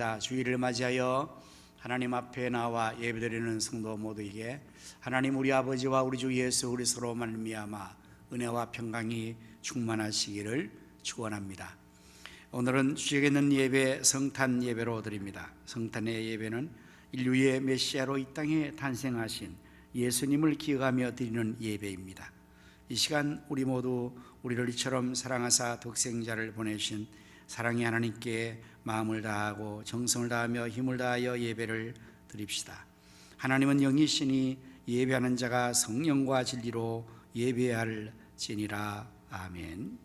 축원합니다. 주일을 맞이하여 하나님 앞에 나와 예배드리는 성도 모두에게 하나님 우리 아버지와 우리 주 예수 그리스도로 말미암아 은혜와 평강이 충만하시기를 축원합니다. 오늘은 주에 있는 예배 성탄 예배로 드립니다. 성탄의 예배는 인류의 메시아로 이 땅에 탄생하신 예수님을 기억하며 드리는 예배입니다. 이 시간 우리 모두 우리를 이처럼 사랑하사 독생자를 보내신 사랑의 하나님께 마음을 다하고 정성을 다하며 힘을 다하여 예배를 드립시다. 하나님은 영이시니 예배하는 자가 성령과 진리로 예배할지니라. 아멘.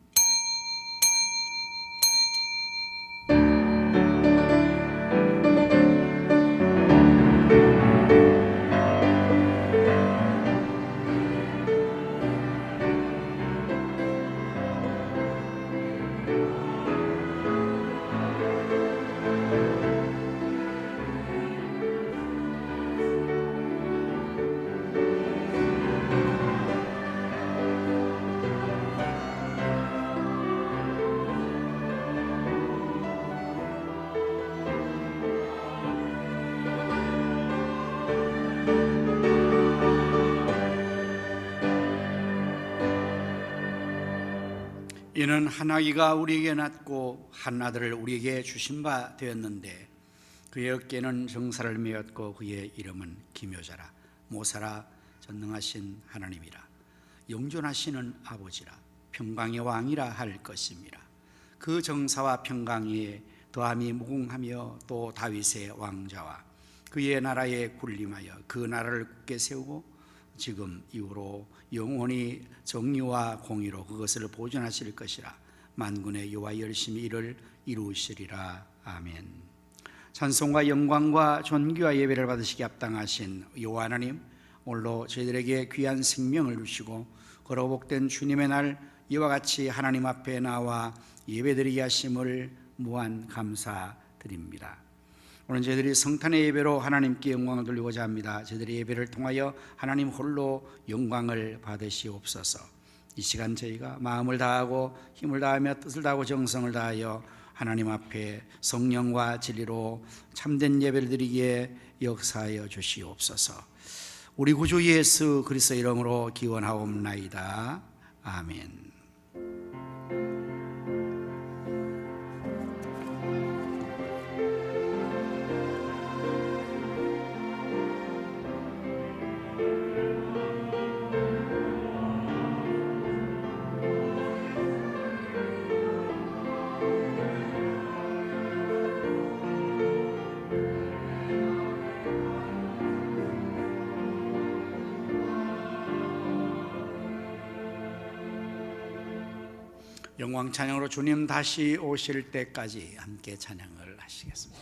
이는 한 아기가 우리에게 낳고 한 아들을 우리에게 주신 바 되었는데 그의 어깨는 정사를 메었고 그의 이름은 기묘자라 모사라 전능하신 하나님이라 영존하시는 아버지라 평강의 왕이라 할 것입니다. 그 정사와 평강에 더함이 무궁하며 또 다윗의 왕자와 그의 나라에 군림하여 그 나라를 굳게 세우고 지금 이후로 영원히 정의와 공의로 그것을 보존하실 것이라 만군의 여호와 열심히 이를 이루시리라. 아멘. 찬송과 영광과 존귀와 예배를 받으시기 합당하신 여호와 하나님, 오늘도 저희들에게 귀한 생명을 주시고 거룩 복된 주님의 날 이와 같이 하나님 앞에 나와 예배드리게 하심을 무한 감사드립니다. 오늘 저희들이 성탄의 예배로 하나님께 영광을 돌리고자 합니다. 저희들의 예배를 통하여 하나님 홀로 영광을 받으시옵소서. 이 시간 저희가 마음을 다하고 힘을 다하며 뜻을 다하고 정성을 다하여 하나님 앞에 성령과 진리로 참된 예배를 드리기에 역사하여 주시옵소서. 우리 구주 예수 그리스도 이름으로 기원하옵나이다. 아멘. 영광 찬양으로 주님 다시 오실 때까지 함께 찬양을 하시겠습니다.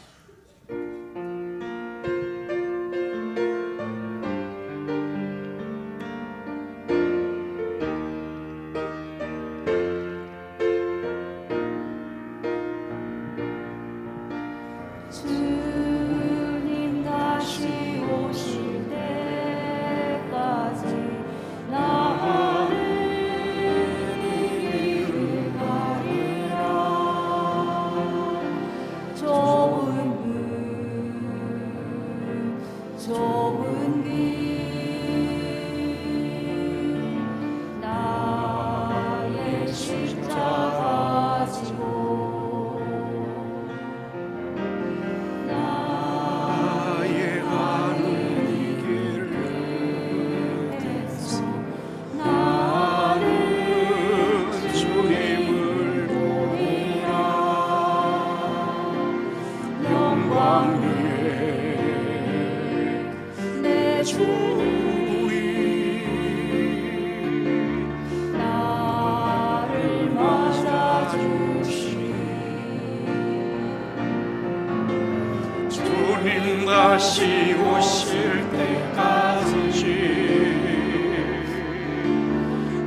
다시 오실 때까지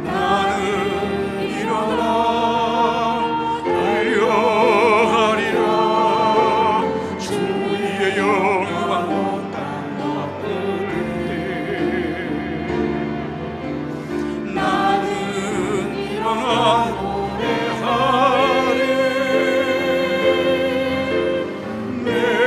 나는 일어나 달려가리라. 주의 영광 땅 가운데 나는 일어나 노래하리. 내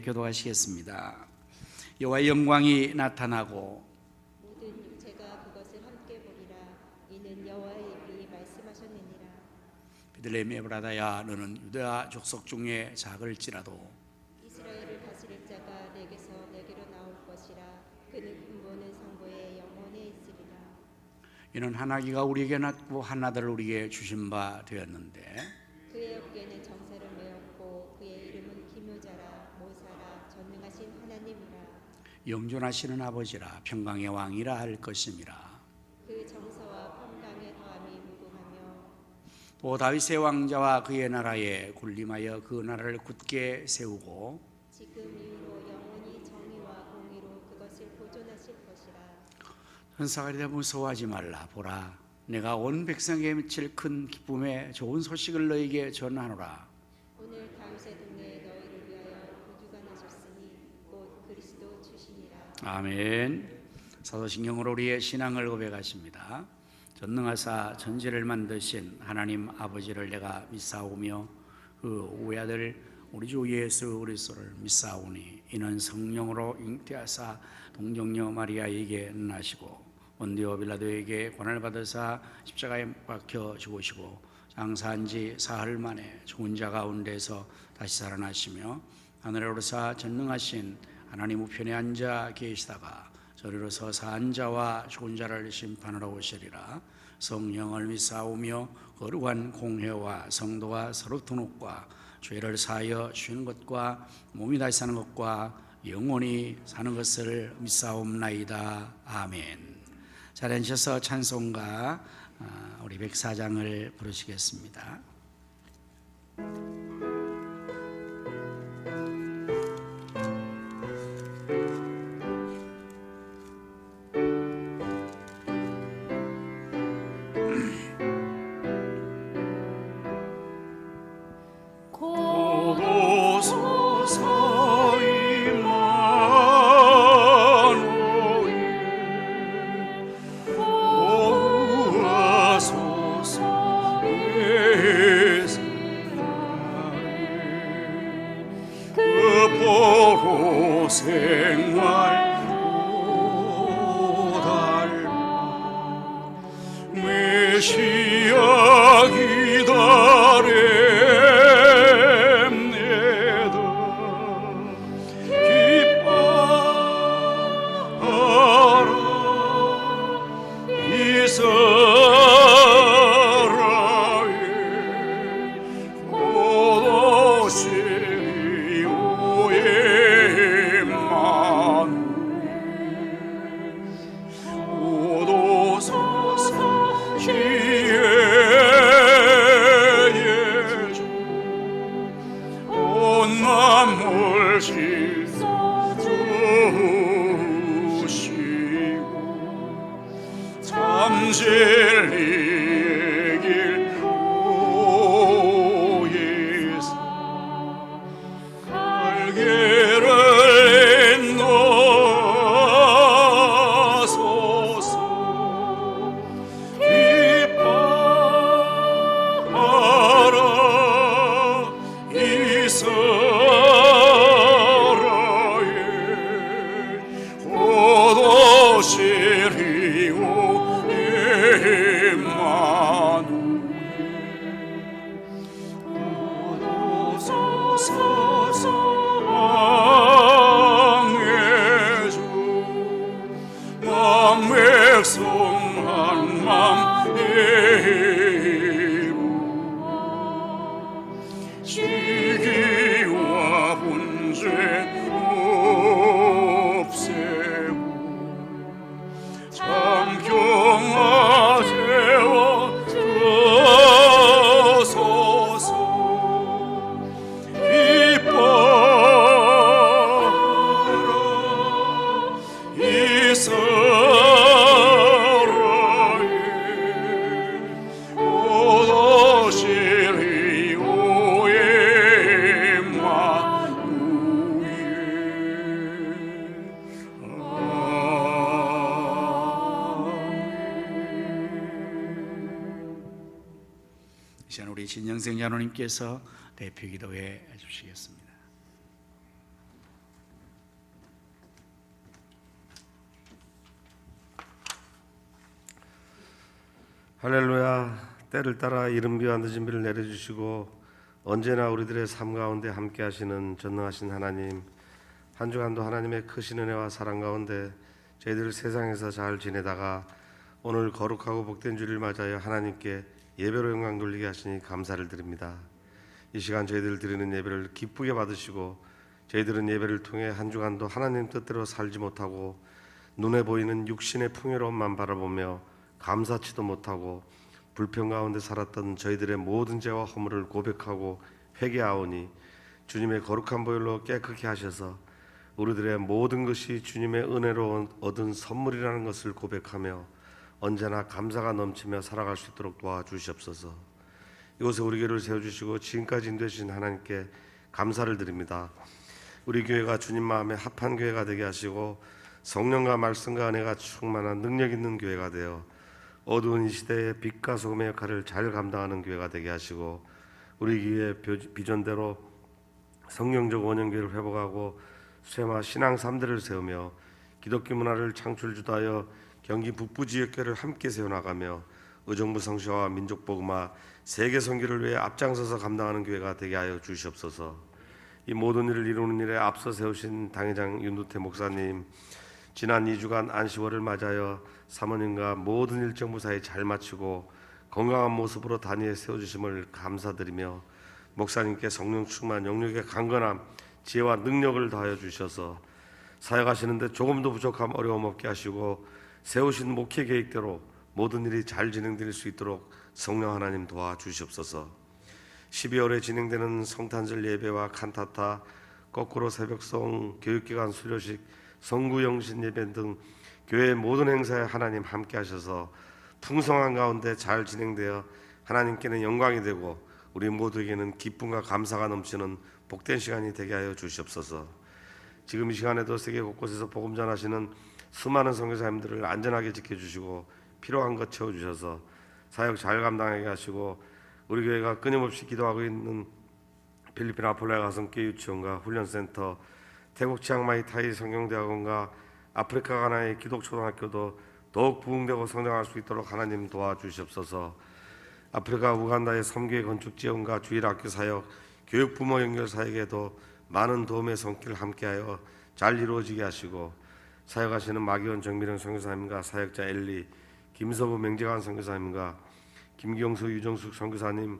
교도하시겠습니다. 여호와의 영광이 나타나고 모든 육체가 그것을 함께 보리라. 이는 여호와의 입이 말씀하셨느니라. 베들레헴 에브라다야, 너는 유다 족속 중에 작을지라도 이스라엘을 다스릴 자가 내게서 내게로 나올 것이라. 그는 근본은 성부의 영혼에 있으리라. 이는 한 아기가 우리에게 낳고 한 아들을 우리에게 주신 바 되었는데 그의 어깨에는 정사를 메었고 그의 이름은 기묘자라, 모사라, 전능하신 하나님이라. 영존하시는 아버지라, 평강의 왕이라 할 것임이라. 그 정서와 평강의 더함이 무궁하며 또 다윗의 왕자와 그의 나라에 군림하여 그 나라를 굳게 세우고 지금 이후로 영원히 정의와 공의로 그것을 보존하실 것이라. 천사가 무서워하지 말라. 보라, 내가 온 백성에게 미칠 큰 기쁨의 좋은 소식을 너에게 전하노라. 오늘 다윗의 동네에 너희를 위하여 구주가 나셨으니 곧 그리스도 주시니라. 아멘. 사도신경으로 우리의 신앙을 고백하십니다. 전능하사 천지를 만드신 하나님 아버지를 내가 믿사오며 그 외아들 우리 주 예수 그리스도를 믿사오니 이는 성령으로 잉태하사 동정녀 마리아에게 나시고 본디오 빌라도에게 고난을 받으사 십자가에 박혀 죽으시고 장사한 지 사흘 만에 죽은 자 가운데서 다시 살아나시며 하늘에 오르사 전능하신 하나님 우편에 앉아 계시다가 저리로서 산 자와 죽은 자를 심판하러 오시리라. 성령을 믿사오며 거룩한 공회와 성도와 서로 통독과 죄를 사하여 주시는 것과 몸이 다시 사는 것과 영원히 사는 것을 믿사옵나이다. 아멘. 잘 앉으셔서 찬송가 우리 104장을 부르시겠습니다. 우리 진영생 장로님께서 대표 기도해 주시겠습니다. 할렐루야. 때를 따라 이른 비와 늦은 비를 내려주시고 언제나 우리들의 삶 가운데 함께 하시는 전능하신 하나님, 한 주간도 하나님의 크신 은혜와 사랑 가운데 저희들 세상에서 잘 지내다가 오늘 거룩하고 복된 주를 맞아요 하나님께 예배로 영광 돌리게 하시니 감사를 드립니다. 이 시간 저희들 드리는 예배를 기쁘게 받으시고 저희들은 예배를 통해 한 주간도 하나님 뜻대로 살지 못하고 눈에 보이는 육신의 풍요로움만 바라보며 감사치도 못하고 불평 가운데 살았던 저희들의 모든 죄와 허물을 고백하고 회개하오니 주님의 거룩한 보혈로 깨끗게 하셔서 우리들의 모든 것이 주님의 은혜로 얻은 선물이라는 것을 고백하며 언제나 감사가 넘치며 살아갈 수 있도록 도와주시옵소서. 이곳에 우리 교회를 세워주시고 지금까지 인도해주신 하나님께 감사를 드립니다. 우리 교회가 주님 마음에 합한 교회가 되게 하시고 성령과 말씀과 은혜가 충만한 능력 있는 교회가 되어 어두운 이 시대의 빛과 소금의 역할을 잘 감당하는 교회가 되게 하시고 우리 교회의 비전대로 성경적 원형교회를 회복하고 수혜와 신앙 3대를 세우며 기독교 문화를 창출주도하여 경기 북부 지역교회를 함께 세워나가며 의정부 성시와 민족복음화 세계 선교를 위해 앞장서서 감당하는 교회가 되게 하여 주시옵소서. 이 모든 일을 이루는 일에 앞서 세우신 당회장 윤두태 목사님, 지난 2주간 안식월을 맞아여 사모님과 모든 일정 무사히 잘 마치고 건강한 모습으로 단위에 세워주심을 감사드리며 목사님께 성령 충만, 영역의 강건함, 지혜와 능력을 다하여 주셔서 사역하시는데 조금도 부족함 어려움 없게 하시고 세우신 목회 계획대로 모든 일이 잘 진행될 수 있도록 성령 하나님 도와주시옵소서. 12월에 진행되는 성탄절 예배와 칸타타, 거꾸로 새벽송, 교육기관 수료식, 성구영신 예배 등 교회의 모든 행사에 하나님 함께 하셔서 풍성한 가운데 잘 진행되어 하나님께는 영광이 되고 우리 모두에게는 기쁨과 감사가 넘치는 복된 시간이 되게 하여 주시옵소서. 지금 이 시간에도 세계 곳곳에서 복음 전하시는 수많은 선교사님들을 안전하게 지켜주시고 필요한 것 채워주셔서 사역 잘 감당하게 하시고 우리 교회가 끊임없이 기도하고 있는 필리핀 아폴로야 가성교회 유치원과 훈련센터, 태국 치앙마이 타이 성경대학원과 아프리카 가나의 기독초등학교도 더욱 부흥되고 성장할 수 있도록 하나님 도와주시옵소서. 아프리카 우간다의 섬교회 건축 지원과 주일학교 사역, 교육부모 연결 사역에도 많은 도움의 손길 함께하여 잘 이루어지게 하시고 사역하시는 마기원 정미령 선교사님과 사역자 엘리, 김서부 맹재관 선교사님과 김경수 유정숙 선교사님,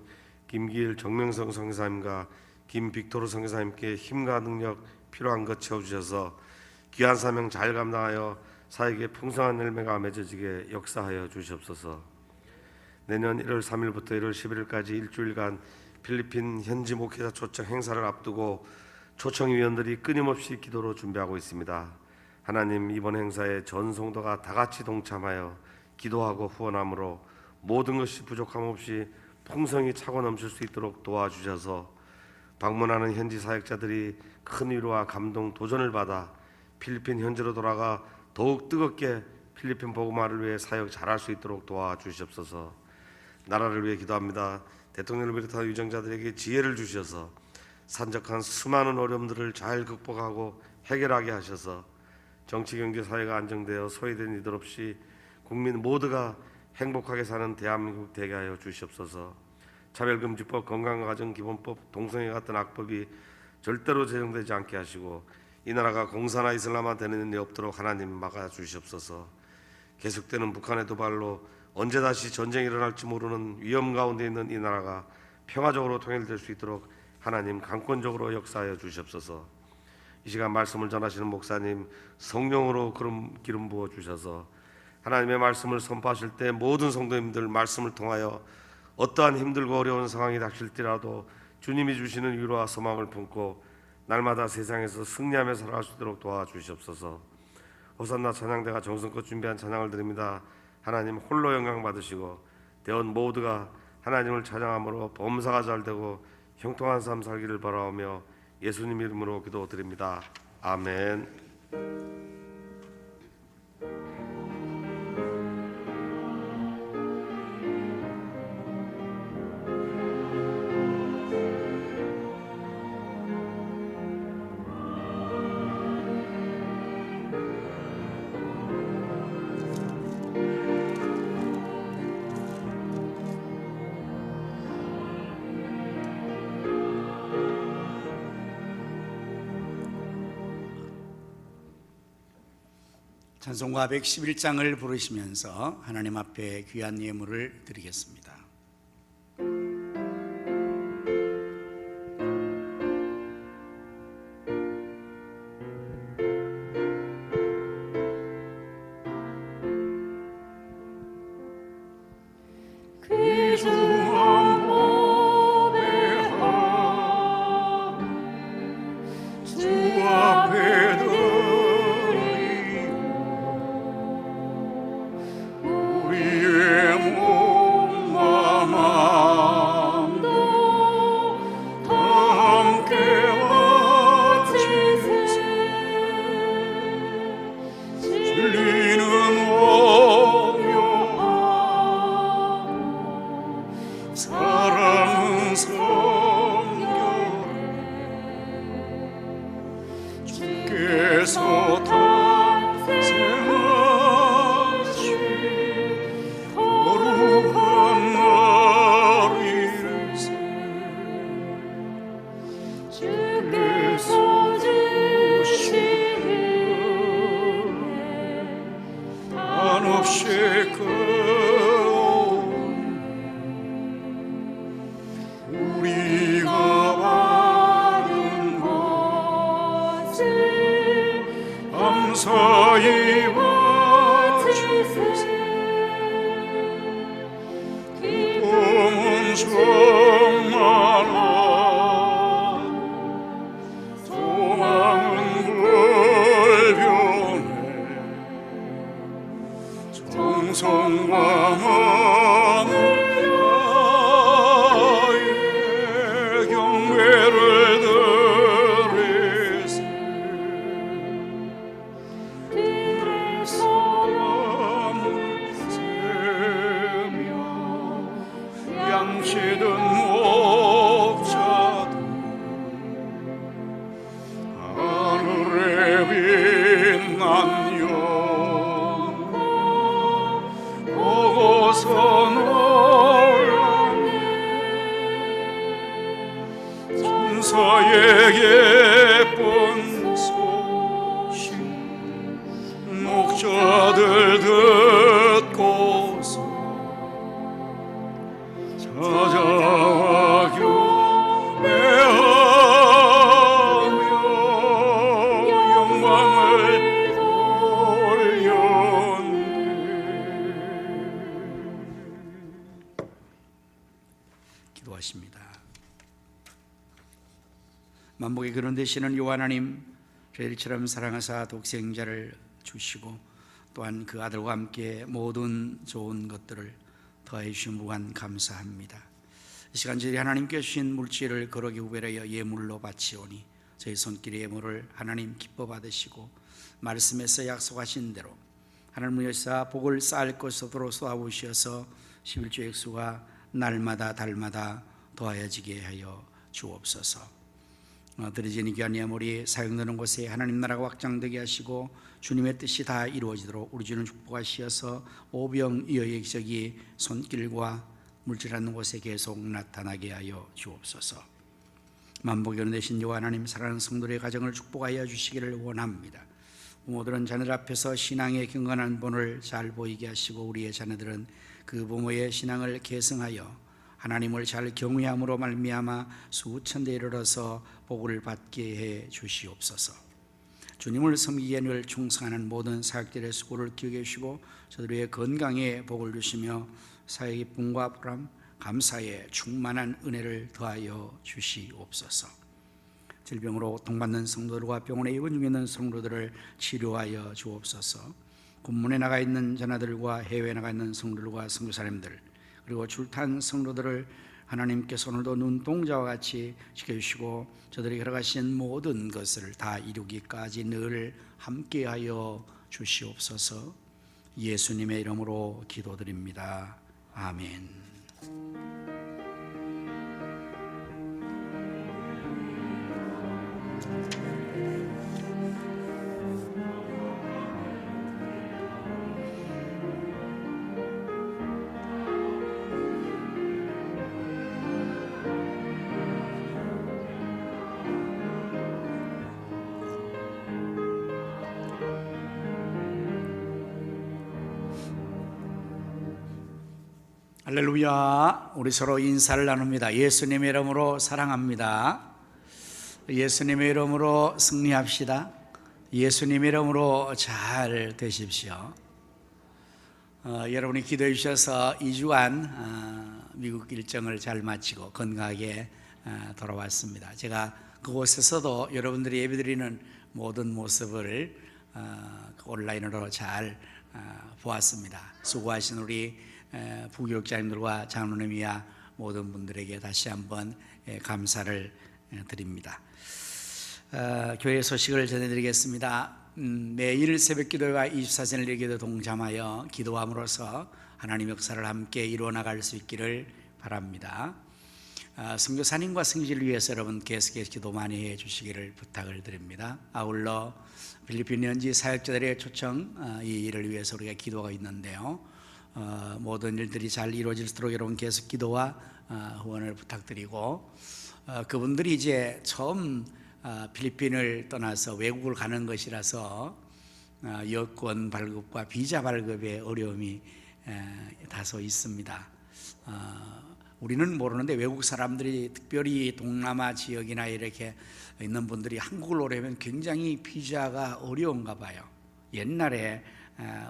김기일 정명성 선교사님과 김빅토르 선교사님께 힘과 능력 필요한 것 채워주셔서 귀한 사명 잘 감당하여 사역에 풍성한 열매가 맺어지게 역사하여 주시옵소서. 내년 1월 3일부터 1월 11일까지 일주일간 필리핀 현지 목회자 초청 행사를 앞두고 초청위원들이 끊임없이 기도로 준비하고 있습니다. 하나님, 이번 행사에 전 성도가 다 같이 동참하여 기도하고 후원함으로 모든 것이 부족함 없이 풍성히 차고 넘칠 수 있도록 도와주셔서 방문하는 현지 사역자들이 큰 위로와 감동, 도전을 받아 필리핀 현지로 돌아가 더욱 뜨겁게 필리핀 복음화를 위해 사역 잘할 수 있도록 도와주시옵소서. 나라를 위해 기도합니다. 대통령을 비롯한 유정자들에게 지혜를 주셔서 산적한 수많은 어려움들을 잘 극복하고 해결하게 하셔서 정치, 경제, 사회가 안정되어 소외된 이들 없이 국민 모두가 행복하게 사는 대한민국 되게 하여 주시옵소서. 차별금지법, 건강가정기본법, 동성애 같은 악법이 절대로 제정되지 않게 하시고 이 나라가 공산화 이슬람화 되는 일이 없도록 하나님 막아주시옵소서. 계속되는 북한의 도발로 언제 다시 전쟁이 일어날지 모르는 위험 가운데 있는 이 나라가 평화적으로 통일될 수 있도록 하나님 강권적으로 역사하여 주시옵소서. 이 시간 말씀을 전하시는 목사님 성령으로 기름 부어 주셔서 하나님의 말씀을 선포하실 때 모든 성도님들 말씀을 통하여 어떠한 힘들고 어려운 상황이 닥칠지라도 주님이 주시는 위로와 소망을 품고 날마다 세상에서 승리하며 살아갈 수 있도록 도와주시옵소서. 호산나 찬양대가 정성껏 준비한 찬양을 드립니다. 하나님 홀로 영광 받으시고 대원 모두가 하나님을 찬양함으로 범사가 잘되고 형통한 삶 살기를 바라오며 예수님 이름으로 기도드립니다. 아멘. 찬송가 111장을 부르시면서 하나님 앞에 귀한 예물을 드리겠습니다. 귀중한 법의 주 앞에 드리오 우리의 몸과 마음도 함께 바치세 진리는 사랑은 성결해 주께서 탄생하신 거룩한 날일세 주께서 주신 은혜 한없이 우리가 받은 것을 감사히 바치세 기쁨은 충만하고 소망은 불변해 정성과 마음을 경배를 드리세 들의 소망을 세며 양치든 목자든 하늘에 빛난 영광 보고서 천사의 예쁜 소식 목자들 듣고서 찾아와 교배하며 영광을 돌렸네. 기도하십니다. 만복의 근원 되시는 요 하나님, 저희들처럼 사랑하사 독생자를 주시고 또한 그 아들과 함께 모든 좋은 것들을 더해 주신 무한 감사합니다. 이 시간 저희 하나님께 주신 물질을 거룩히 구별하여 예물로 바치오니 저희 손길의 예물을 하나님 기뻐 받으시고 말씀에서 약속하신 대로 하나님 여사 복을 쌓을 것으로 쏘아부으셔서 11조 액수가 날마다 달마다 더하여지게 하여 주옵소서. 드려지는 귀한 예물이 사용되는 곳에 하나님 나라가 확장되게 하시고 주님의 뜻이 다 이루어지도록 우리 주는 축복하시어서 오병이어의 기적이 손길과 물질하는 곳에 계속 나타나게 하여 주옵소서. 만복의 되신 여호와 하나님, 사랑하는 성도의 가정을 축복하여 주시기를 원합니다. 부모들은 자녀들 앞에서 신앙의 경건한 본을 잘 보이게 하시고 우리의 자녀들은 그 부모의 신앙을 계승하여 하나님을 잘 경외함으로 말미암아 수천대에 이르러서 복을 받게 해 주시옵소서. 주님을 섬기기에 늘 충성하는 모든 사역들의 수고를 기억해 주시고 저들의 건강에 복을 주시며 사역의 기쁨과 보람, 감사에 충만한 은혜를 더하여 주시옵소서. 질병으로 고통받는 성도들과 병원에 입원 중에 있는 성도들을 치료하여 주옵소서. 군문에 나가 있는 자녀들과 해외에 나가 있는 성도들과 선교사님들 그리고 줄탄 성도들을 하나님께서 오늘도 눈동자와 같이 지켜주시고 저들이 걸어가신 모든 것을 다 이루기까지 늘 함께하여 주시옵소서. 예수님의 이름으로 기도드립니다. 아멘. 할렐루야. 우리 서로 인사를 나눕니다. 예수님의 이름으로 사랑합니다. 예수님의 이름으로 승리합시다. 예수님의 이름으로 잘 되십시오. 여러분이 기도해 주셔서 2주간 미국 일정을 잘 마치고 건강하게 돌아왔습니다. 제가 그곳에서도 여러분들이 예배드리는 모든 모습을 온라인으로 잘 보았습니다. 수고하신 우리 부교육자님들과 장로님이야 모든 분들에게 다시 한번 감사를 드립니다. 교회 소식을 전해드리겠습니다. 매일 새벽기도와 24시간 일기도 동참하여 기도함으로써 하나님 역사를 함께 이루어나갈 수 있기를 바랍니다. 선교사님과 승진을 위해서 여러분 계속해서 기도 많이 해주시기를 부탁을 드립니다. 아울러 필리핀 현지 사역자들의 초청 이 일을 위해서 우리가 기도가 있는데요, 모든 일들이 잘 이루어질 수 있도록 여러분 계속 기도와 후원을 부탁드리고, 그분들이 이제 처음 필리핀을 떠나서 외국을 가는 것이라서 여권 발급과 비자 발급에 어려움이 다소 있습니다. 우리는 모르는데 외국 사람들이 특별히 동남아 지역이나 이렇게 있는 분들이 한국을 오려면 굉장히 비자가 어려운가 봐요. 옛날에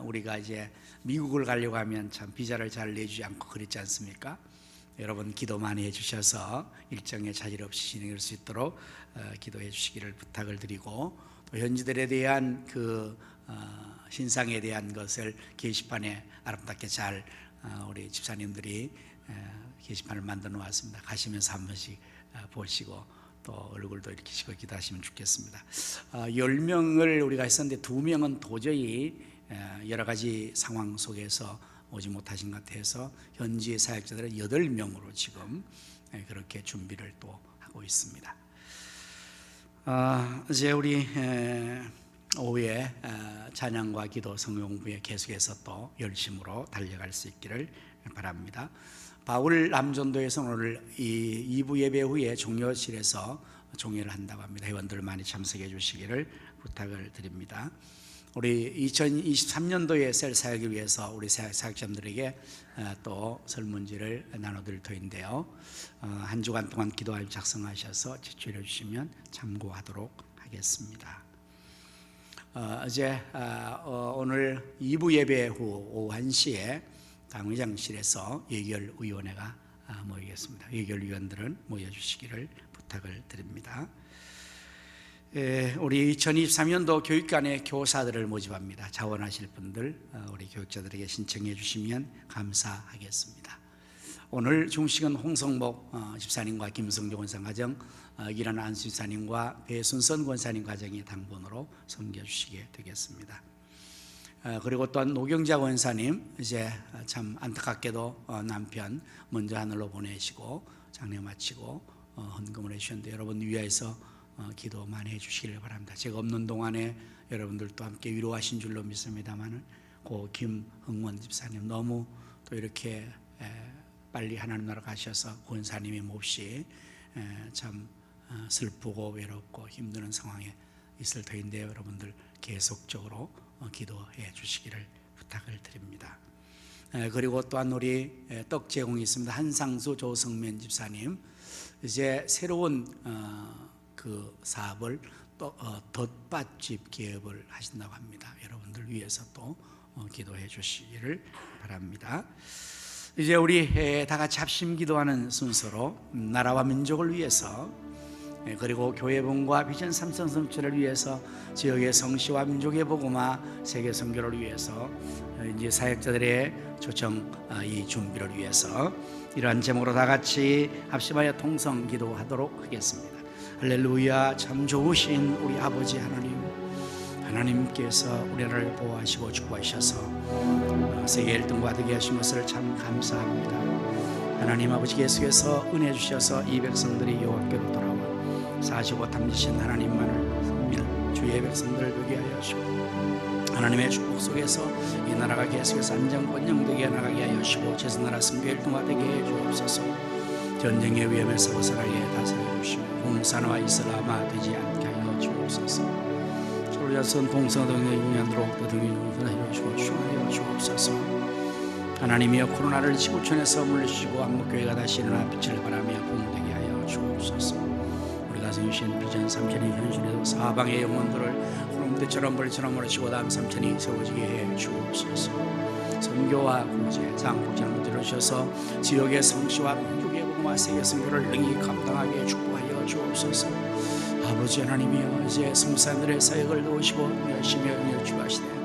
우리가 이제 미국을 가려고 하면 참 비자를 잘 내주지 않고 그랬지 않습니까? 여러분 기도 많이 해주셔서 일정에 차질 없이 진행할 수 있도록 기도해 주시기를 부탁을 드리고, 또 현지들에 대한 그 신상에 대한 것을 게시판에 아름답게 잘 우리 집사님들이 게시판을 만들어 놓았습니다. 가시면서 한 번씩 보시고 또 얼굴도 이렇게 기도하시면 좋겠습니다. 10명을 우리가 했었는데 2명은 도저히 여러 가지 상황 속에서 오지 못하신 것 같아서 현지 사역자들은 8명으로 지금 그렇게 준비를 또 하고 있습니다. 이제 우리 오후에 찬양과 기도 성경 공부에 계속해서 또 열심으로 달려갈 수 있기를 바랍니다. 바울 남전도에서 오늘 이 2부 예배 후에 종료실에서 종회를 한다고 합니다. 회원들 많이 참석해 주시기를 부탁을 드립니다. 우리 2023년도에 셀 사역을 위해서 우리 사역자분들에게 또 설문지를 나눠드릴 터인데요, 한 주간 동안 기도할 작성하셔서 제출해 주시면 참고하도록 하겠습니다. 이제 오늘 2부 예배 후 오후 1시에 당회장실에서 예결위원회가 모이겠습니다. 예결위원들은 모여주시기를 부탁을 드립니다. 우리 2023년도 교육관의 교사들을 모집합니다. 자원하실 분들 우리 교육자들에게 신청해 주시면 감사하겠습니다. 오늘 중식은 홍성목 집사님과 김성조 권사님 가정, 이란 안수 집사님과 배순선 권사님 가정이 당번으로 섬겨주시게 되겠습니다. 그리고 또한 노경자 권사님, 이제 참 안타깝게도 남편 먼저 하늘로 보내시고 장례 마치고 헌금을 해주셨는데 여러분 위하여서 기도 많이 해주시기를 바랍니다. 제가 없는 동안에 여러분들도 함께 위로하신 줄로 믿습니다만은 고 김흥원 집사님 너무 또 이렇게 빨리 하나님 나라 가셔서 권사님이 몹시 참 슬프고 외롭고 힘드는 상황에 있을 터인데 여러분들 계속적으로 기도해 주시기를 부탁을 드립니다. 그리고 또한 우리 떡 제공이 있습니다. 한상수 조성면 집사님, 이제 새로운 그 사업을 또 덧밭집 기업을 하신다고 합니다. 여러분들 위해서 또 기도해 주시기를 바랍니다. 이제 우리 다 같이 합심 기도하는 순서로 나라와 민족을 위해서, 그리고 교회본과 비전 삼성 성취를 위해서, 지역의 성시와 민족의 복음화, 세계 선교를 위해서, 이제 사역자들의 초청 이 준비를 위해서 이러한 제목으로 다 같이 합심하여 통성 기도하도록 하겠습니다. 할렐루야. 참 좋으신 우리 아버지 하나님, 하나님께서 우리를 보호하시고 축복하셔서 세계 1등과 되게 하신 것을 참 감사합니다. 하나님 아버지 계속해서 은혜 주셔서 이 백성들이 여호와께로 돌아와 45 탐지신 하나님만을 섬기는 주의 백성들을 되게 하여 주시고, 하나님의 축복 속에서 이 나라가 계속해서 안정권 영되게 나가게 하여 주시고, 제수나라 승교 1등화 되게 해 주옵소서. 전쟁의 위험에서 벗어나게 다스려 주시고, 공산화와 이슬람화 되지 않게 하여 주옵소서. 솔야선 동서동의 union 들어오게 등이 하여 주옵소서. 하나님이여 코로나를 지구촌에서 물리치고 한국교회가 다시 일어나 빛을 발하며 부흥되게 하여 주옵소서. 우리가 생신 비전 3천이 현실에도 사방의 영혼들을 구름대처럼 벌처럼 몰아치고 다음 3천이 세워지게 해 주옵소서. 선교와 구제, 장복장을 들으셔서 지역의 성취와 민족의 복음과 세계 선교를 능히 감당하게 축복하여 주옵소서. 아버지 하나님이여 이제 성사들의 사역을 도우시고 열심히 응해주시되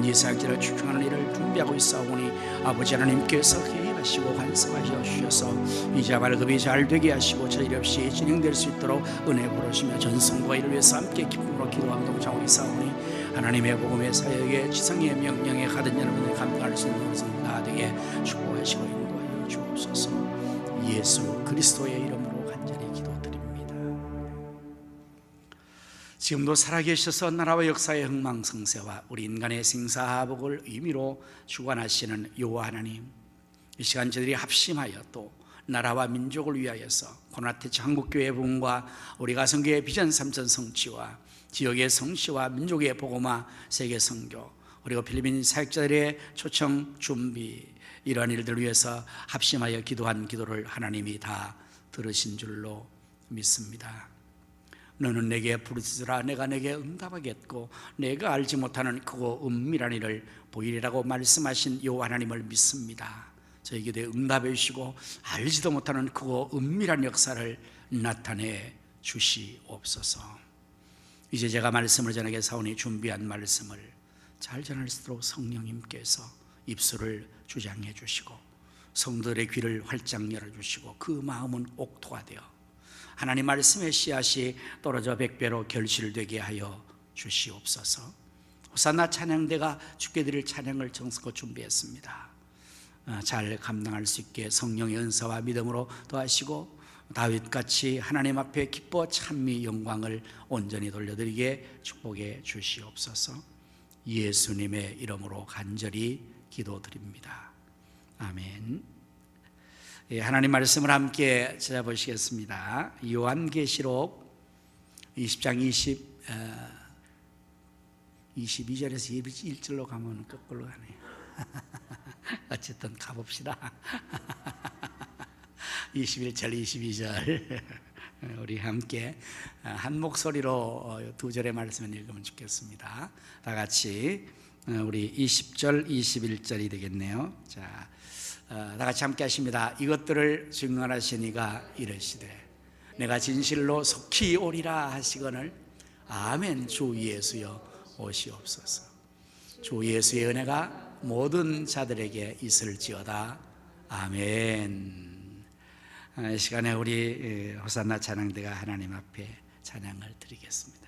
이 사역자를 추중하는 일을 준비하고 있사오니 아버지 하나님께서 개입하시고 간섭하여 주셔서 이자 발급이 잘 되게 하시고 저일 없이 진행될 수 있도록 은혜 부르시며 전성과 이를 위해서 함께 기쁨으로 기도하며 동참하고 있사오니 하나님의 복음의 사역에 지성의 명령에 가든 여러분이 감당할 수 있는 것을 다 되게 축복하시고 인도하여 주옵소서. 예수 그리스도의 이름으로 간절히 기도드립니다. 지금도 살아계셔서 나라와 역사의 흥망성쇠와 우리 인간의 생사하복을 의미로 주관하시는 여호와 하나님, 이 시간 저희들이 합심하여 또 나라와 민족을 위하여서 고나태치 한국교회 부흥과 우리 가성교회 비전 3천 성취와 지역의 성취와 민족의 복음화 세계 선교 그리고 필리핀 사역자들의 초청 준비 이러한 일들을 위해서 합심하여 기도한 기도를 하나님이 다 들으신 줄로 믿습니다. 너는 내게 부르짖으라 내가 내게 응답하겠고 내가 알지 못하는 크고 은밀한 일을 보이리라고 말씀하신 여호와 하나님을 믿습니다. 저희 기도에 응답해 주시고 알지도 못하는 크고 은밀한 역사를 나타내 주시옵소서. 이제 제가 말씀을 전하게 사오니 준비한 말씀을 잘 전할 수 있도록 성령님께서 입술을 주장해 주시고 성도들의 귀를 활짝 열어주시고 그 마음은 옥토가 되어 하나님 말씀의 씨앗이 떨어져 백배로 결실되게 하여 주시옵소서. 호산나 찬양대가 주께 드릴 찬양을 정성껏 준비했습니다. 잘 감당할 수 있게 성령의 은사와 믿음으로 도와시고 다윗같이 하나님 앞에 기뻐 찬미 영광을 온전히 돌려드리게 축복해 주시옵소서. 예수님의 이름으로 간절히 기도드립니다. 아멘. 하나님 말씀을 함께 찾아보시겠습니다. 요한계시록 20장 22절에서 21절로 가면 거꾸로 가네요. 어쨌든 가봅시다. 21절 22절 우리 함께 한 목소리로 두 절의 말씀을 읽으면 좋겠습니다. 다 같이 우리 20절 21절이 되겠네요. 자, 다 같이 함께 하십니다. 이것들을 증언하시니가 이르시되 내가 진실로 속히 오리라 하시거늘 아멘. 주 예수여 오시옵소서. 주 예수의 은혜가 모든 자들에게 있을지어다. 아멘. 이 시간에 우리 호산나 찬양대가 하나님 앞에 찬양을 드리겠습니다.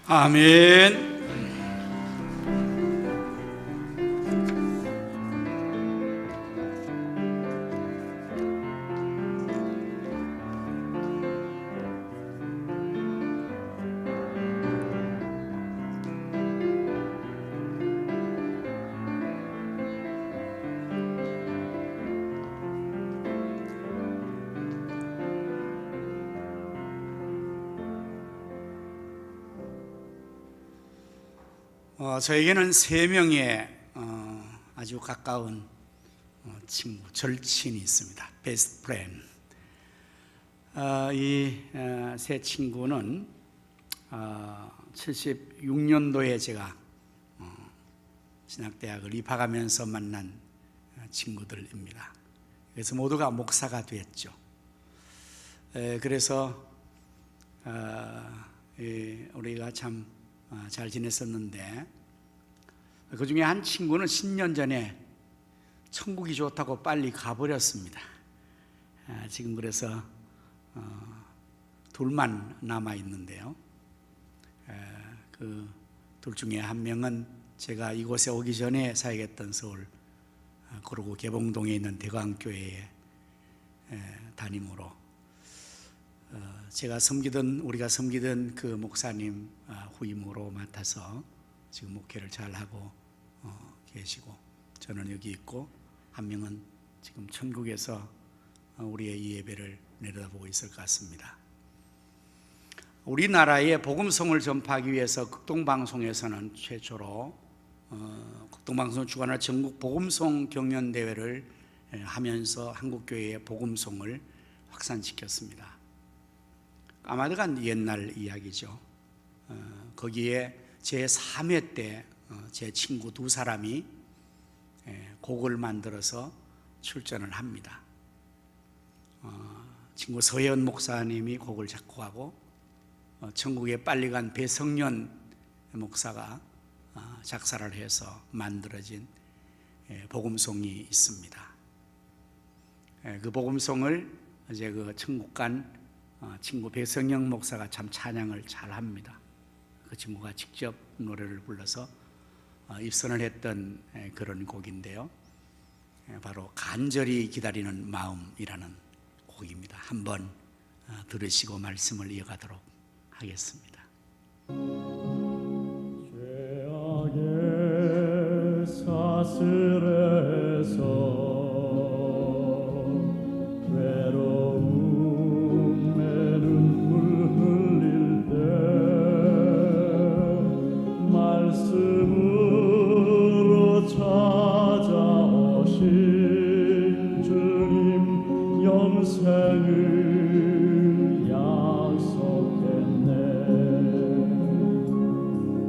아멘. 저에게는 세 명의 아주 가까운 친구, 절친이 있습니다. 베스트 프렌드. 이 세 친구는 76년도에 제가 신학대학을 입학하면서 만난 친구들입니다. 그래서 모두가 목사가 됐죠. 그래서 우리가 참 잘 지냈었는데, 그 중에 한 친구는 10년 전에 천국이 좋다고 빨리 가버렸습니다. 지금 그래서 둘만 남아 있는데요. 그 둘 중에 한 명은 제가 이곳에 오기 전에 사역했던 서울 고르고 개봉동에 있는 대광교회의 담임으로, 우리가 섬기던 그 목사님 후임으로 맡아서 지금 목회를 잘 하고 계시고, 저는 여기 있고 한 명은 지금 천국에서 우리의 이 예배를 내려다보고 있을 것 같습니다. 우리나라에 복음성을 전파하기 위해서 극동방송에서는 최초로 극동방송을 주관할 전국 복음성 경연대회를 하면서 한국교회의 복음성을 확산시켰습니다. 아마도 옛날 이야기죠. 거기에 제3회 때 제 친구 두 사람이 곡을 만들어서 출전을 합니다. 친구 서혜원 목사님이 곡을 작곡하고 천국에 빨리 간 배성년 목사가 작사를 해서 만들어진 복음송이 있습니다. 그 복음송을 이제 그 천국 간 친구 배성영 목사가 참 찬양을 잘합니다. 그 친구가 직접 노래를 불러서 입선을 했던 그런 곡인데요. 바로 간절히 기다리는 마음이라는 곡입니다. 한번 들으시고 말씀을 이어가도록 하겠습니다. 죄악의 사슬에서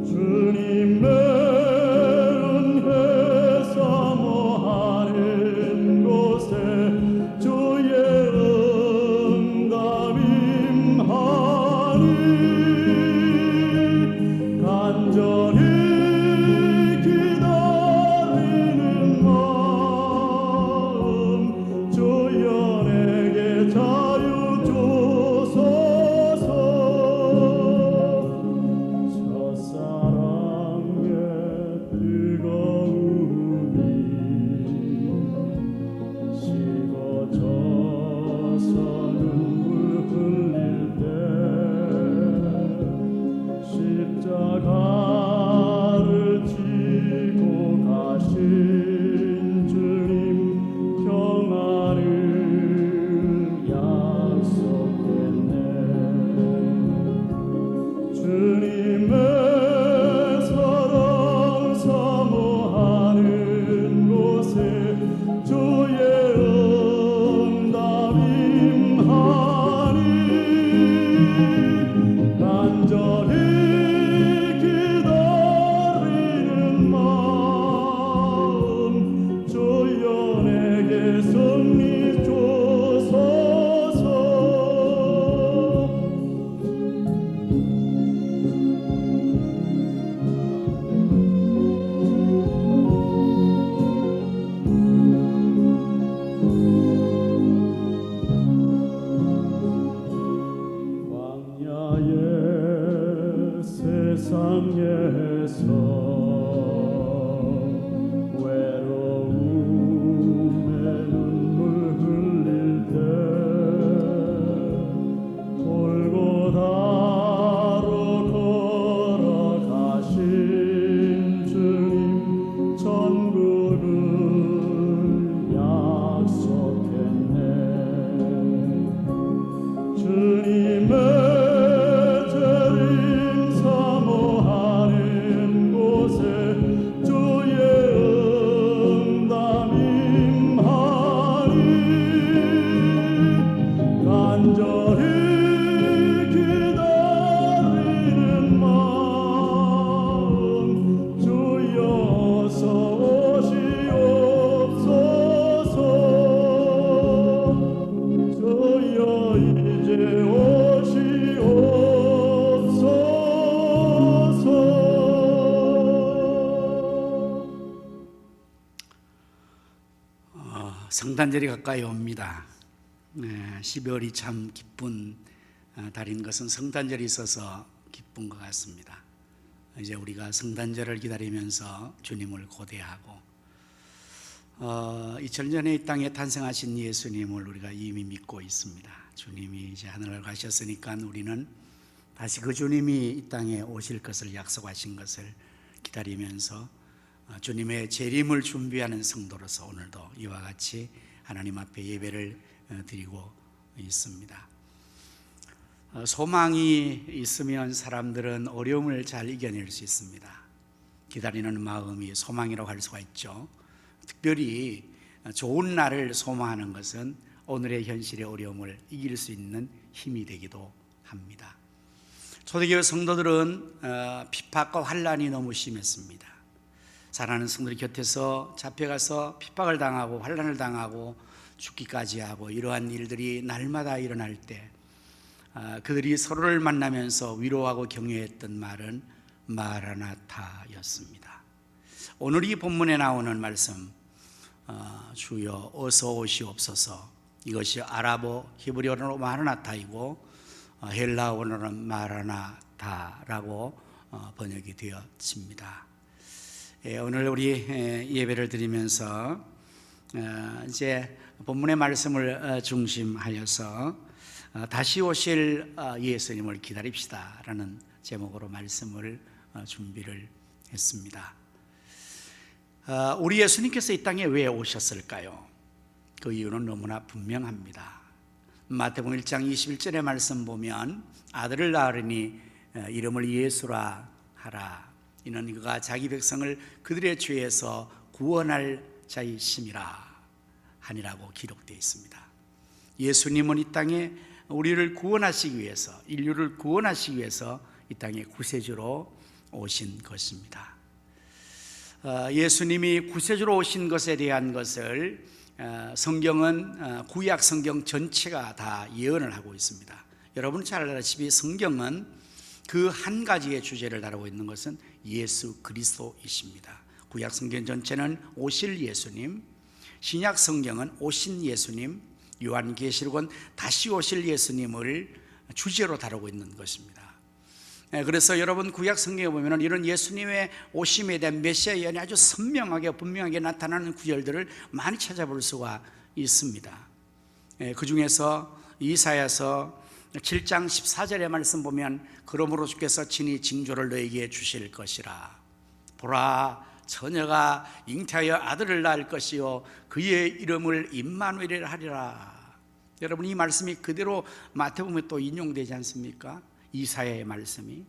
주님의 은혜 사모하리 성탄절이 가까이 옵니다. 12월이 참 기쁜 달인 것은 성탄절이 있어서 기쁜 것 같습니다. 이제 우리가 성탄절을 기다리면서 주님을 고대하고 2000년에 이 땅에 탄생하신 예수님을 우리가 이미 믿고 있습니다. 주님이 이제 하늘을 가셨으니까 우리는 다시 그 주님이 이 땅에 오실 것을 약속하신 것을 기다리면서 주님의 재림을 준비하는 성도로서 오늘도 이와 같이 하나님 앞에 예배를 드리고 있습니다. 소망이 있으면 사람들은 어려움을 잘 이겨낼 수 있습니다. 기다리는 마음이 소망이라고 할 수가 있죠. 특별히 좋은 날을 소망하는 것은 오늘의 현실의 어려움을 이길 수 있는 힘이 되기도 합니다. 초대교회 성도들은 핍박과 환난이 너무 심했습니다. 사랑하는 성도들 곁에서 잡혀가서 핍박을 당하고 환난을 당하고 죽기까지 하고 이러한 일들이 날마다 일어날 때 그들이 서로를 만나면서 위로하고 격려했던 말은 마라나타였습니다. 오늘 이 본문에 나오는 말씀 주여 어서 오시옵소서, 이것이 아랍어 히브리어로 마라나타이고 헬라어로는 마라나타라고 번역이 되어집니다. 오늘 우리 예배를 드리면서 이제 본문의 말씀을 중심하여서 다시 오실 예수님을 기다립시다 라는 제목으로 말씀을 준비를 했습니다. 우리 예수님께서 이 땅에 왜 오셨을까요? 그 이유는 너무나 분명합니다. 마태복음 1장 21절의 말씀 보면 아들을 낳으리니 이름을 예수라 하라. 이는 그가 자기 백성을 그들의 죄에서 구원할 자이심이라 하니라고 기록되어 있습니다. 예수님은 이 땅에 우리를 구원하시기 위해서, 인류를 구원하시기 위해서 이 땅에 구세주로 오신 것입니다. 예수님이 구세주로 오신 것에 대한 것을 성경은 구약 성경 전체가 다 예언을 하고 있습니다. 여러분 잘 알다시피 성경은 그 한 가지의 주제를 다루고 있는 것은 예수 그리스도이십니다. 구약 성경 전체는 오실 예수님, 신약 성경은 오신 예수님, 요한계시록은 다시 오실 예수님을 주제로 다루고 있는 것입니다. 그래서 여러분 구약 성경에 보면 이런 예수님의 오심에 대한 메시아 예언이 아주 선명하게 분명하게 나타나는 구절들을 많이 찾아볼 수가 있습니다. 그 중에서 이사야서 7장 14절의 말씀 보면 그러므로 주께서 친히 징조를 너에게 주실 것이라. 보라, 처녀가 잉태하여 아들을 낳을 것이요 그의 이름을 임마누엘이라 하리라. 여러분 이 말씀이 그대로 마태복음에 또 인용되지 않습니까? 이사야의 말씀이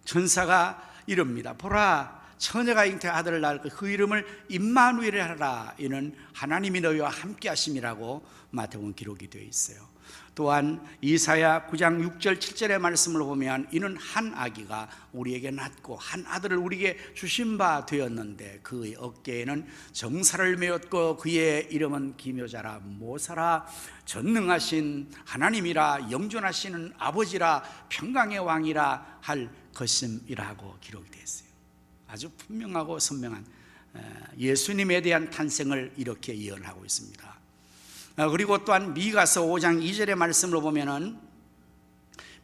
천사가 이릅니다. 보라, 처녀가 잉태하여 아들을 낳을 것, 그 이름을 임마누엘이라 하라. 이는 하나님이 너희와 함께 하심이라고 마태복음 기록이 되어 있어요. 또한 이사야 9장 6절 7절의 말씀을 보면 이는 한 아기가 우리에게 낳고 한 아들을 우리에게 주신 바 되었는데 그의 어깨에는 정사를 메었고 그의 이름은 기묘자라 모사라 전능하신 하나님이라 영존하시는 아버지라 평강의 왕이라 할 것임이라고 기록이 되어 있어요. 아주 분명하고 선명한 예수님에 대한 탄생을 이렇게 예언하고 있습니다. 그리고 또한 미가서 5장 2절의 말씀을 보면은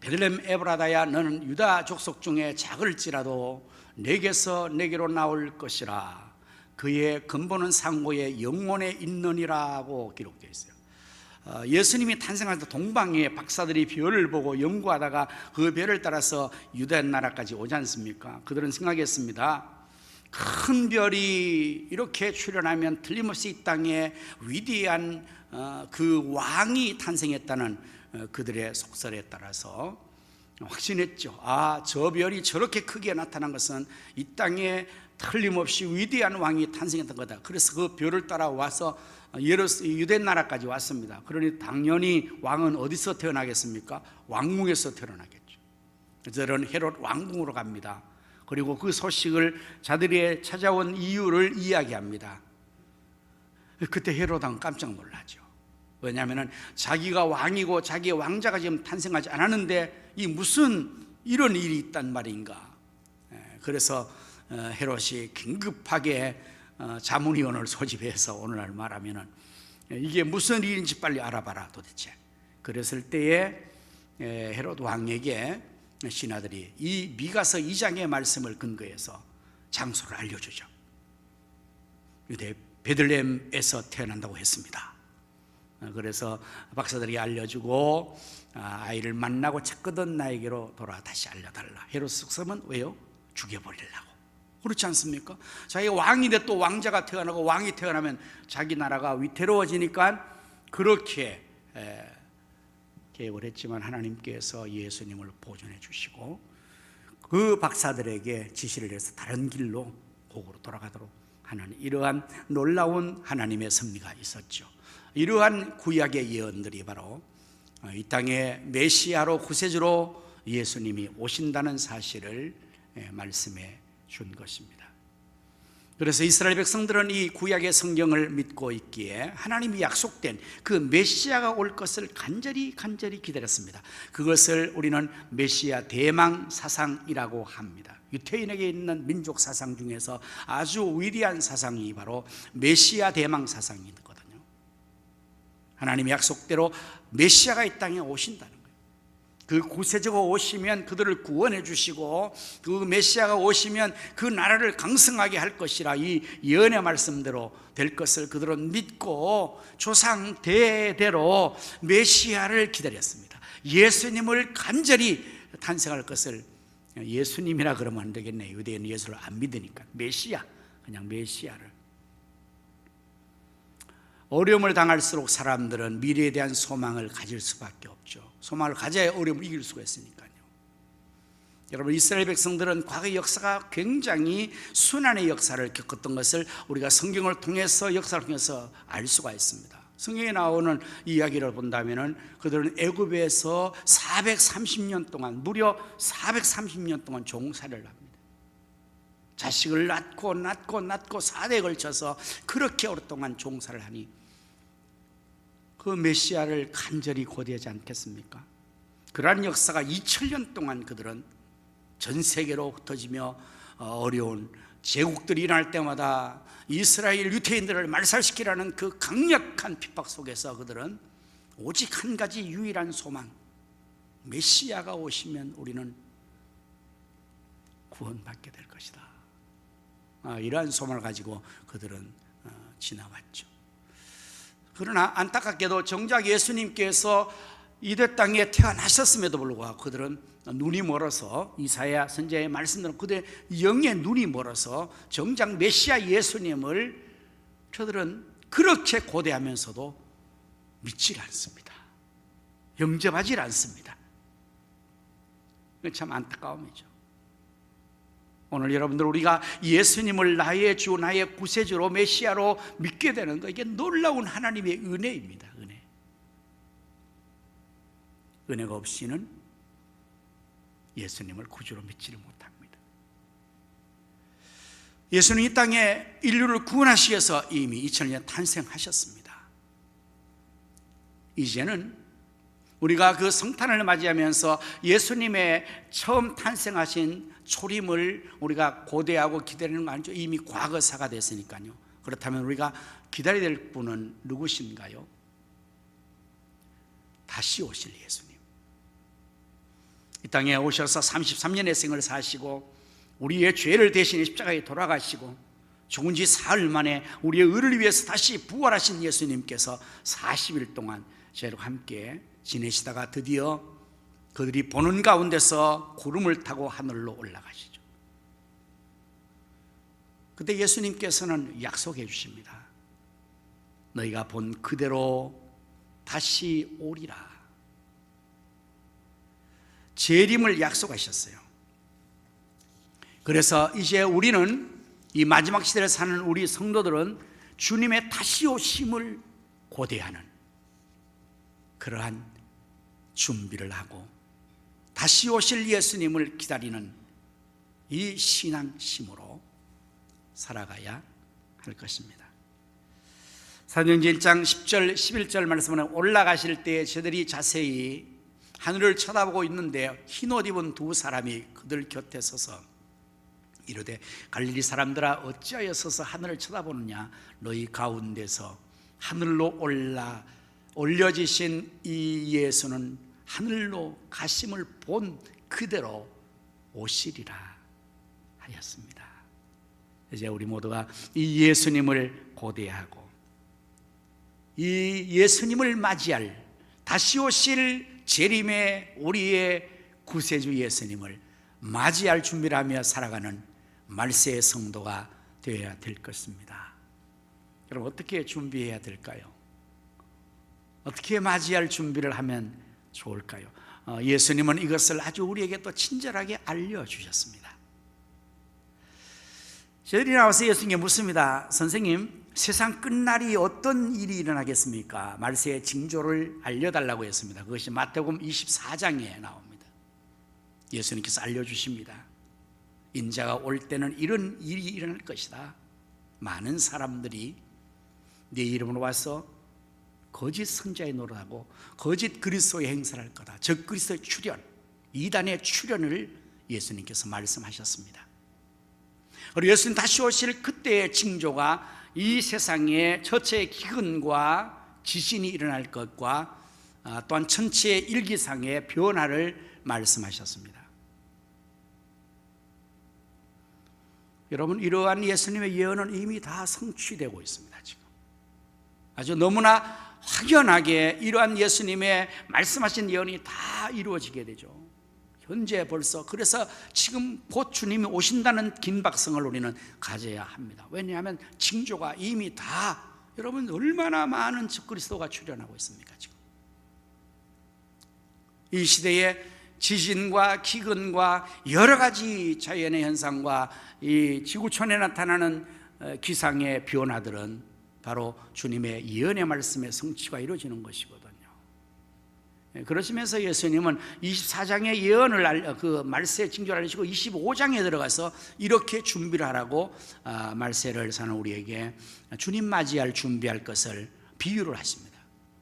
베들레헴 에브라다야 너는 유다 족속 중에 작을지라도 내게서 내게로 나올 것이라 그의 근본은 상고의 영혼에 있느니라고 기록되어 있어요. 예수님이 탄생할 때 동방의 박사들이 별을 보고 연구하다가 그 별을 따라서 유다 나라까지 오지 않습니까? 그들은 생각했습니다. 큰 별이 이렇게 출현하면 틀림없이 이 땅에 위대한 그 왕이 탄생했다는 그들의 속설에 따라서 확신했죠. 저 별이 저렇게 크게 나타난 것은 이 땅에 틀림없이 위대한 왕이 탄생했던 거다. 그래서 그 별을 따라와서 유대 나라까지 왔습니다. 그러니 당연히 왕은 어디서 태어나겠습니까? 왕궁에서 태어나겠죠. 저들은 헤롯 왕궁으로 갑니다. 그리고 그 소식을 자들이 찾아온 이유를 이야기합니다. 그때 헤롯은 깜짝 놀라죠. 왜냐하면 자기가 왕이고 자기의 왕자가 지금 탄생하지 않았는데 이 무슨 이런 일이 있단 말인가. 그래서 헤롯이 긴급하게 자문위원을 소집해서 오늘날 말하면 이게 무슨 일인지 빨리 알아봐라 도대체. 그랬을 때에 헤롯 왕에게 신하들이 이 미가서 2장의 말씀을 근거해서 장소를 알려주죠. 유대 베들레헴에서 태어난다고 했습니다. 그래서 박사들이 알려주고 아이를 만나고 찾거든 나에게로 돌아 다시 알려달라. 헤롯 속셈은 왜요? 죽여버리려고. 그렇지 않습니까? 자기가 왕인데 또 왕자가 태어나고 왕이 태어나면 자기 나라가 위태로워지니까 그렇게 계획을 했지만 하나님께서 예수님을 보존해 주시고 그 박사들에게 지시를 해서 다른 길로 고국으로 돌아가도록 하는 이러한 놀라운 하나님의 섭리가 있었죠. 이러한 구약의 예언들이 바로 이 땅에 메시아로 구세주로 예수님이 오신다는 사실을 말씀해 준 것입니다. 그래서 이스라엘 백성들은 이 구약의 성경을 믿고 있기에 하나님이 약속된 그 메시아가 올 것을 간절히 기다렸습니다. 그것을 우리는 메시아 대망 사상이라고 합니다. 유태인에게 있는 민족 사상 중에서 아주 위대한 사상이 바로 메시아 대망 사상이거든요. 하나님의 약속대로 메시아가 이 땅에 오신다는 거예요. 그 구세주가 오시면 그들을 구원해 주시고 그 메시아가 오시면 그 나라를 강성하게 할 것이라 이 예언의 말씀대로 될 것을 그들은 믿고 조상 대대로 메시아를 기다렸습니다. 예수님을 간절히 탄생할 것을 예수님이라 그러면 안 되겠네. 유대인 예수를 안 믿으니까 메시아, 그냥 메시아를. 어려움을 당할수록 사람들은 미래에 대한 소망을 가질 수밖에 없죠. 소망을 가져야 어려움을 이길 수가 있으니까요. 여러분, 이스라엘 백성들은 과거의 역사가 굉장히 순환의 역사를 겪었던 것을 우리가 성경을 통해서 역사를 통해서 알 수가 있습니다. 성경에 나오는 이야기를 본다면 그들은 애굽에서 430년 동안 무려 430년 동안 종살이를 합니다. 자식을 낳고 4대에 걸쳐서 그렇게 오랫동안 종살을 하니 그 메시아를 간절히 고대하지 않겠습니까? 그러한 역사가 2000년 동안 그들은 전 세계로 흩어지며 어려운 제국들이 일어날 때마다 이스라엘 유태인들을 말살시키라는 그 강력한 핍박 속에서 그들은 오직 한 가지 유일한 소망, 메시아가 오시면 우리는 구원받게 될 것이다. 이러한 소망을 가지고 그들은 지나왔죠. 그러나 안타깝게도 정작 예수님께서 이대 땅에 태어나셨음에도 불구하고 그들은 눈이 멀어서 이사야 선지자의 말씀대로 그들의 영의 눈이 멀어서 정작 메시아 예수님을 저들은 그렇게 고대하면서도 믿질 않습니다. 영접하지 않습니다. 참 안타까움이죠. 오늘 여러분들 우리가 예수님을 나의 주 나의 구세주로 메시아로 믿게 되는 거 이게 놀라운 하나님의 은혜입니다. 은혜가 없이는 예수님을 구주로 믿지를 못합니다. 예수는 이 땅에 인류를 구원하시기 위해서 이미 2000년 탄생하셨습니다. 이제는 우리가 그 성탄을 맞이하면서 예수님의 처음 탄생하신 초림을 우리가 고대하고 기다리는 거 아니죠? 이미 과거사가 됐으니까요. 그렇다면 우리가 기다려야 될 분은 누구신가요? 다시 오실 예수님. 이 땅에 오셔서 33년의 생을 사시고 우리의 죄를 대신해 십자가에 돌아가시고 죽은 지 사흘 만에 우리의 의를 위해서 다시 부활하신 예수님께서 40일 동안 저희와 함께 지내시다가 드디어 그들이 보는 가운데서 구름을 타고 하늘로 올라가시죠. 그때 예수님께서는 약속해 주십니다. 너희가 본 그대로 다시 오리라. 재림을 약속하셨어요. 그래서 이제 우리는 이 마지막 시대를 사는 우리 성도들은 주님의 다시 오심을 고대하는 그러한 준비를 하고 다시 오실 예수님을 기다리는 이 신앙심으로 살아가야 할 것입니다. 사도행전 1장 10절 11절 말씀은 올라가실 때 저들이 자세히 하늘을 쳐다보고 있는데 흰옷 입은 두 사람이 그들 곁에 서서 이르되 갈릴리 사람들아 어찌하여 서서 하늘을 쳐다보느냐 너희 가운데서 하늘로 올려지신 이 예수는 하늘로 가심을 본 그대로 오시리라 하였습니다. 이제 우리 모두가 이 예수님을 고대하고 이 예수님을 맞이할 다시 오실 재림의 우리의 구세주 예수님을 맞이할 준비를 하며 살아가는 말세의 성도가 되어야 될 것입니다. 여러분 어떻게 준비해야 될까요? 어떻게 맞이할 준비를 하면 좋을까요? 예수님은 이것을 아주 우리에게 또 친절하게 알려주셨습니다. 저희들이 나와서 예수님께 묻습니다. 선생님, 세상 끝날이 어떤 일이 일어나겠습니까? 말세의 징조를 알려달라고 했습니다. 그것이 마태복음 24장에 나옵니다. 예수님께서 알려주십니다. 인자가 올 때는 이런 일이 일어날 것이다. 많은 사람들이 네 이름으로 와서 거짓 선자의 노릇하고 거짓 그리스도의 행사를 할 거다. 즉 그리스도의 출현, 이단의 출현을 예수님께서 말씀하셨습니다. 그리고 예수님 다시 오실 그때의 징조가 이 세상에 처체의 기근과 지진이 일어날 것과 또한 천체의 일기상의 변화를 말씀하셨습니다. 여러분 이러한 예수님의 예언은 이미 다 성취되고 있습니다. 지금 아주 너무나 확연하게 이러한 예수님의 말씀하신 예언이 다 이루어지게 되죠. 현재 벌써 그래서 지금 곧 주님이 오신다는 긴박성을 우리는 가져야 합니다. 왜냐하면 징조가 이미 다 여러분 얼마나 많은 적그리스도가 출현하고 있습니까? 지금 이 시대에 지진과 기근과 여러 가지 자연의 현상과 이 지구촌에 나타나는 기상의 변화들은 바로 주님의 예언의 말씀의 성취가 이루어지는 것이거든요. 그러시면서 예수님은 24장의 예언을 그 말세의 징조를 알리시고 25장에 들어가서 이렇게 준비를 하라고 말세를 사는 우리에게 주님 맞이할 준비할 것을 비유를 하십니다.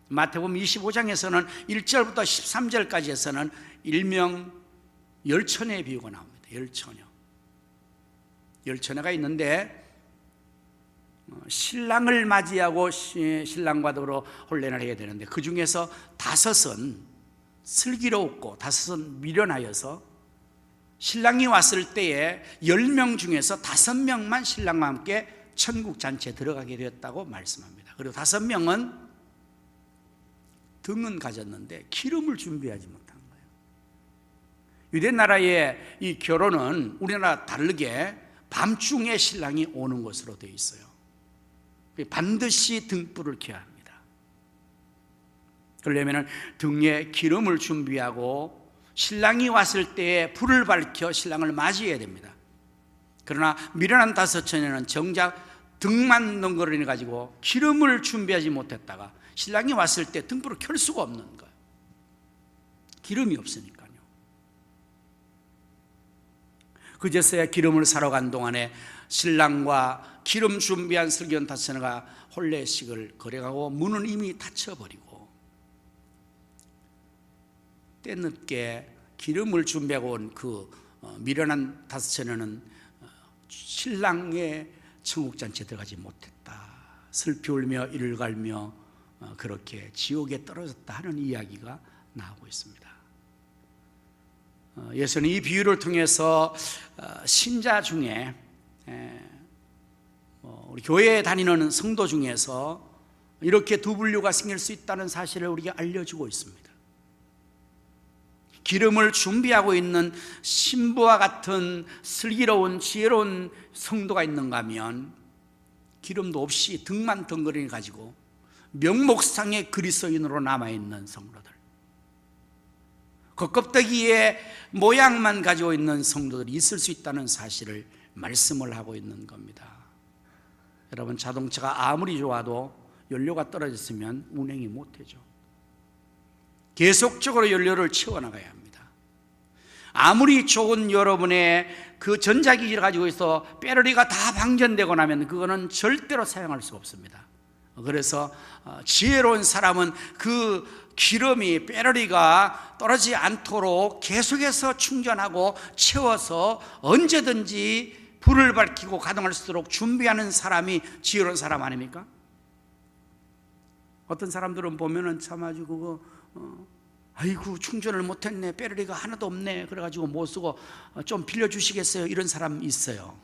마태복음 25장에서는 1절부터 13절까지에서는 일명 열처녀의 비유가 나옵니다. 열처녀가 있는데 신랑을 맞이하고 신랑과 더불어 혼례를 해야 되는데 그 중에서 5은 슬기로웠고 5은 미련하여서 신랑이 왔을 때에 10명 중에서 5명만 신랑과 함께 천국 잔치에 들어가게 되었다고 말씀합니다. 그리고 5명은 등은 가졌는데 기름을 준비하지 못한 거예요. 유대 나라의 이 결혼은 우리나라 다르게 밤중에 신랑이 오는 것으로 되어 있어요. 반드시 등불을 켜야 합니다. 그러려면 등에 기름을 준비하고 신랑이 왔을 때에 불을 밝혀 신랑을 맞이해야 됩니다. 그러나 미련한 5처녀는 정작 등만 덩그러니 가지고 기름을 준비하지 못했다가 신랑이 왔을 때 등불을 켤 수가 없는 거예요. 기름이 없으니까요. 그제서야 기름을 사러 간 동안에 신랑과 기름 준비한 슬기로운 5처녀가 혼례식을 거래하고 문은 이미 닫혀버리고 때늦게 기름을 준비하고 온 그 미련한 5처녀는 신랑의 천국잔치에 들어가지 못했다. 슬피 울며 이를 갈며 그렇게 지옥에 떨어졌다 하는 이야기가 나오고 있습니다. 예수는 이 비유를 통해서 신자 중에 우리 교회에 다니는 성도 중에서 이렇게 두 분류가 생길 수 있다는 사실을 우리에게 알려주고 있습니다. 기름을 준비하고 있는 신부와 같은 슬기로운 지혜로운 성도가 있는가 하면 기름도 없이 등만 덩그러니 가지고 명목상의 그리스도인으로 남아있는 성도들, 겉껍데기의 모양만 가지고 있는 성도들이 있을 수 있다는 사실을 말씀을 하고 있는 겁니다. 여러분, 자동차가 아무리 좋아도 연료가 떨어졌으면 운행이 못하죠. 계속적으로 연료를 채워나가야 합니다. 아무리 좋은 여러분의 그 전자기기를 가지고 있어 배터리가 다 방전되고 나면 그거는 절대로 사용할 수가 없습니다. 그래서 지혜로운 사람은 그 기름이, 배터리가 떨어지지 않도록 계속해서 충전하고 채워서 언제든지 불을 밝히고 가동할 수 있도록 준비하는 사람이 지혜로운 사람 아닙니까? 어떤 사람들은 보면은 참 아주 그거 아이고 충전을 못했네, 배터리가 하나도 없네, 그래가지고 못 쓰고 좀 빌려주시겠어요? 이런 사람 있어요.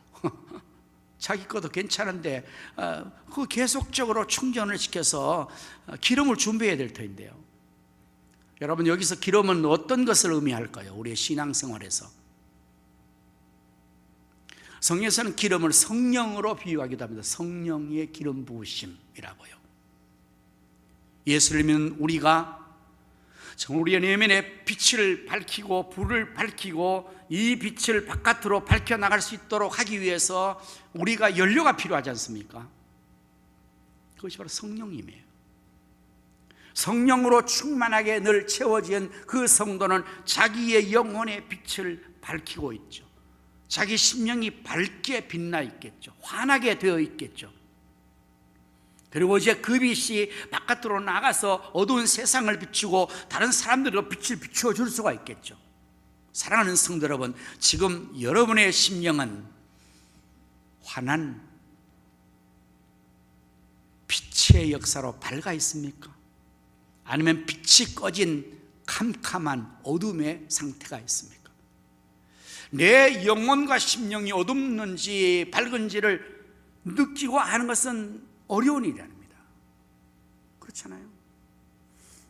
자기 것도 괜찮은데 그 계속적으로 충전을 시켜서 기름을 준비해야 될 터인데요. 여러분, 여기서 기름은 어떤 것을 의미할까요? 우리의 신앙생활에서 성경에서는 기름을 성령으로 비유하기도 합니다. 성령의 기름 부으심이라고요. 예수를 믿는 우리가 정말 우리의 내면에 빛을 밝히고 불을 밝히고 이 빛을 바깥으로 밝혀나갈 수 있도록 하기 위해서 우리가 연료가 필요하지 않습니까? 그것이 바로 성령님이에요. 성령으로 충만하게 늘 채워진 그 성도는 자기의 영혼의 빛을 밝히고 있죠. 자기 심령이 밝게 빛나 있겠죠. 환하게 되어 있겠죠. 그리고 이제 그 빛이 바깥으로 나가서 어두운 세상을 비추고 다른 사람들도 빛을 비추어 줄 수가 있겠죠. 사랑하는 성도 여러분, 지금 여러분의 심령은 환한 빛의 역사로 밝아 있습니까? 아니면 빛이 꺼진 캄캄한 어둠의 상태가 있습니까? 내 영혼과 심령이 어둡는지 밝은지를 느끼고 하는 것은 어려운 일입니다. 그렇잖아요.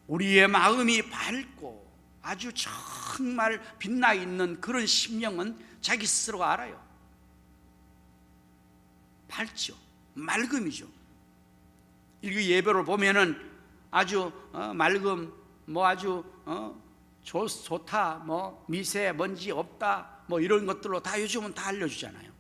우리의 마음이 밝고 아주 정말 빛나 있는 그런 심령은 자기 스스로가 알아요. 밝죠. 맑음이죠. 이 예배를 보면은 아주 맑음, 뭐 아주 좋다, 뭐 미세먼지 없다, 뭐 이런 것들로 다 요즘은 다 알려주잖아요.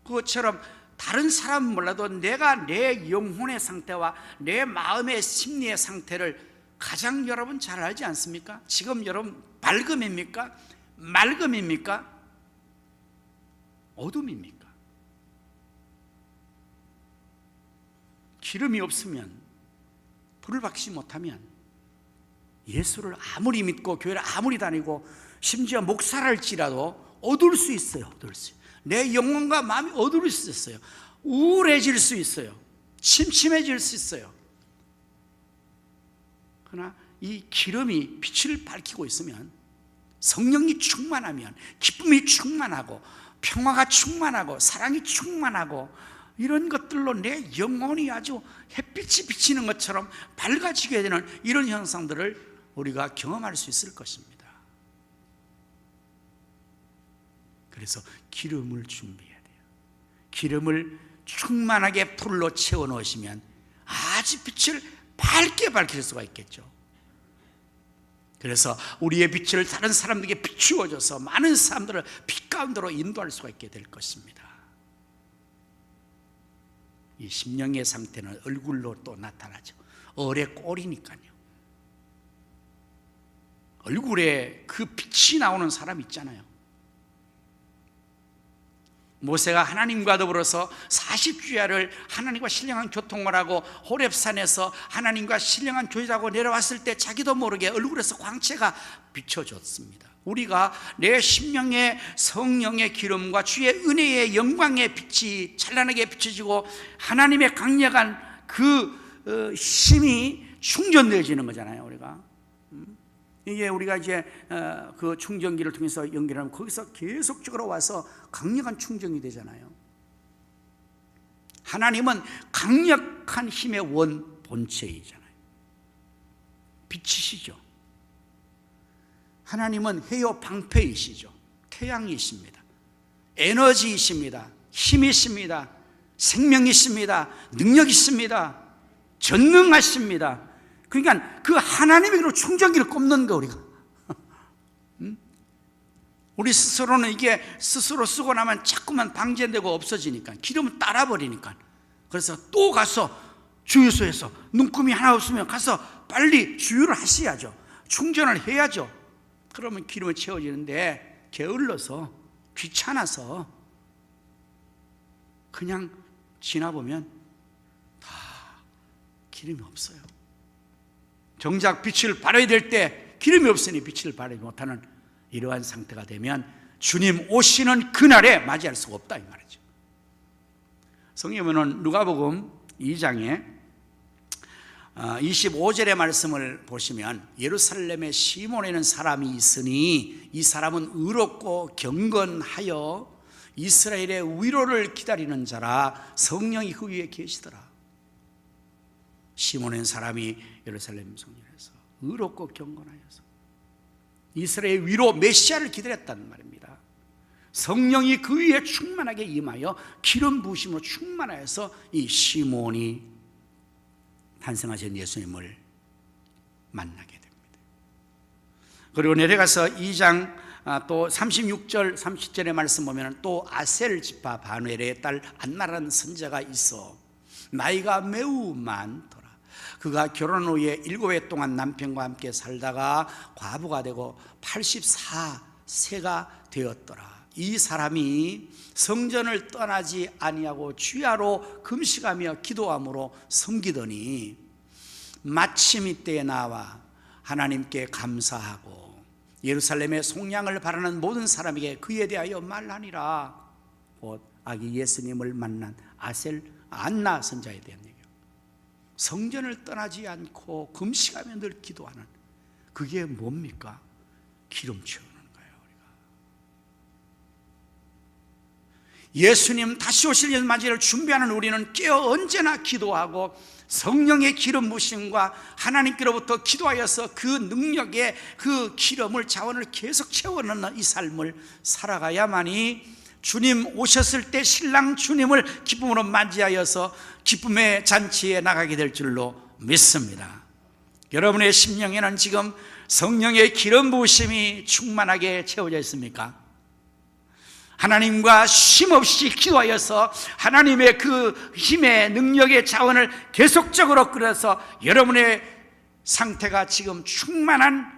그것처럼 다른 사람은 몰라도 내가 내 영혼의 상태와 내 마음의 심리의 상태를 가장 여러분 잘 알지 않습니까? 지금 여러분 밝음입니까? 맑음입니까? 어둠입니까? 기름이 없으면, 불을 밝히지 못하면 예수를 아무리 믿고 교회를 아무리 다니고 심지어 목사를 할지라도 어두울 수 있어요. 어두울 수 있어요. 내 영혼과 마음이 어두울 수 있어요. 우울해질 수 있어요. 침침해질 수 있어요. 그러나 이 기름이 빛을 밝히고 있으면, 성령이 충만하면, 기쁨이 충만하고 평화가 충만하고 사랑이 충만하고 이런 것들로 내 영혼이 아주 햇빛이 비치는 것처럼 밝아지게 되는 이런 현상들을 우리가 경험할 수 있을 것입니다. 그래서 기름을 준비해야 돼요. 기름을 충만하게 불로 채워 넣으시면 아주 빛을 밝게 밝힐 수가 있겠죠. 그래서 우리의 빛을 다른 사람들에게 비추어줘서 많은 사람들을 빛 가운데로 인도할 수가 있게 될 것입니다. 이 심령의 상태는 얼굴로 또 나타나죠. 얼의 꼴이니까요. 얼굴에 그 빛이 나오는 사람 있잖아요. 모세가 하나님과 더불어서 40주야를 하나님과 신령한 교통을 하고 호렙산에서 하나님과 신령한 교제하고 내려왔을 때 자기도 모르게 얼굴에서 광채가 비춰졌습니다. 우리가 내 심령의 성령의 기름과 주의 은혜의 영광의 빛이 찬란하게 비춰지고 하나님의 강력한 그 힘이 충전되어지는 거잖아요. 우리가 이게 우리가 이제 그 충전기를 통해서 연결하면 거기서 계속적으로 와서 강력한 충전이 되잖아요. 하나님은 강력한 힘의 원 본체이잖아요. 빛이시죠. 하나님은 해요 방패이시죠. 태양이십니다. 에너지이십니다. 힘이십니다. 생명이십니다. 능력이십니다. 전능하십니다. 그러니까 그 하나님에게로 충전기를 꼽는 거 우리가. 우리 스스로는 이게 스스로 쓰고 나면 자꾸만 방전되고 없어지니까, 기름을 따라버리니까. 그래서 또 가서 주유소에서 눈금이 하나 없으면 가서 빨리 주유를 하셔야죠. 충전을 해야죠. 그러면 기름이 채워지는데 게을러서 귀찮아서 그냥 지나보면 다 기름이 없어요. 정작 빛을 발해야 될 때 기름이 없으니 빛을 발하지 못하는 이러한 상태가 되면 주님 오시는 그날에 맞이할 수가 없다 이 말이죠. 성경에는 누가복음 2장에 25절의 말씀을 보시면 예루살렘에 시몬이라는 사람이 있으니 이 사람은 의롭고 경건하여 이스라엘의 위로를 기다리는 자라 성령이 그 위에 계시더라. 시몬이라는 사람이 예루살렘 성전에서 의롭고 경건하여서 이스라엘 위로 메시아를 기다렸단 말입니다. 성령이 그 위에 충만하게 임하여 기름 부으심으로 충만하여서 이 시몬이 탄생하신 예수님을 만나게 됩니다. 그리고 내려가서 2장 또 36절 30절의 말씀 보면 또 아셀 지파 바누엘의 딸 안나라는 선자가 있어 나이가 매우 많더라. 그가 결혼 후에 7해 동안 남편과 함께 살다가 과부가 되고 84세가 되었더라. 이 사람이 성전을 떠나지 아니하고 주야로 금식하며 기도함으로 섬기더니 마침 이때에 나와 하나님께 감사하고 예루살렘의 속량을 바라는 모든 사람에게 그에 대하여 말하니라. 곧 아기 예수님을 만난 안나 선자에 대한 얘기예요. 성전을 떠나지 않고 금식하며 늘 기도하는 그게 뭡니까? 기름 채우는 거예요. 우리가 예수님 다시 오실 예수 맞이를 준비하는 우리는 깨어 언제나 기도하고 성령의 기름 부으심과 하나님께로부터 기도하여서 그 능력의 그 기름을 자원을 계속 채워넣는 이 삶을 살아가야만이 주님 오셨을 때 신랑 주님을 기쁨으로 맞이하여서 기쁨의 잔치에 나가게 될 줄로 믿습니다. 여러분의 심령에는 지금 성령의 기름 부으심이 충만하게 채워져 있습니까? 하나님과 쉼없이 기도하여서 하나님의 그 힘의 능력의 자원을 계속적으로 끌어서 여러분의 상태가 지금 충만한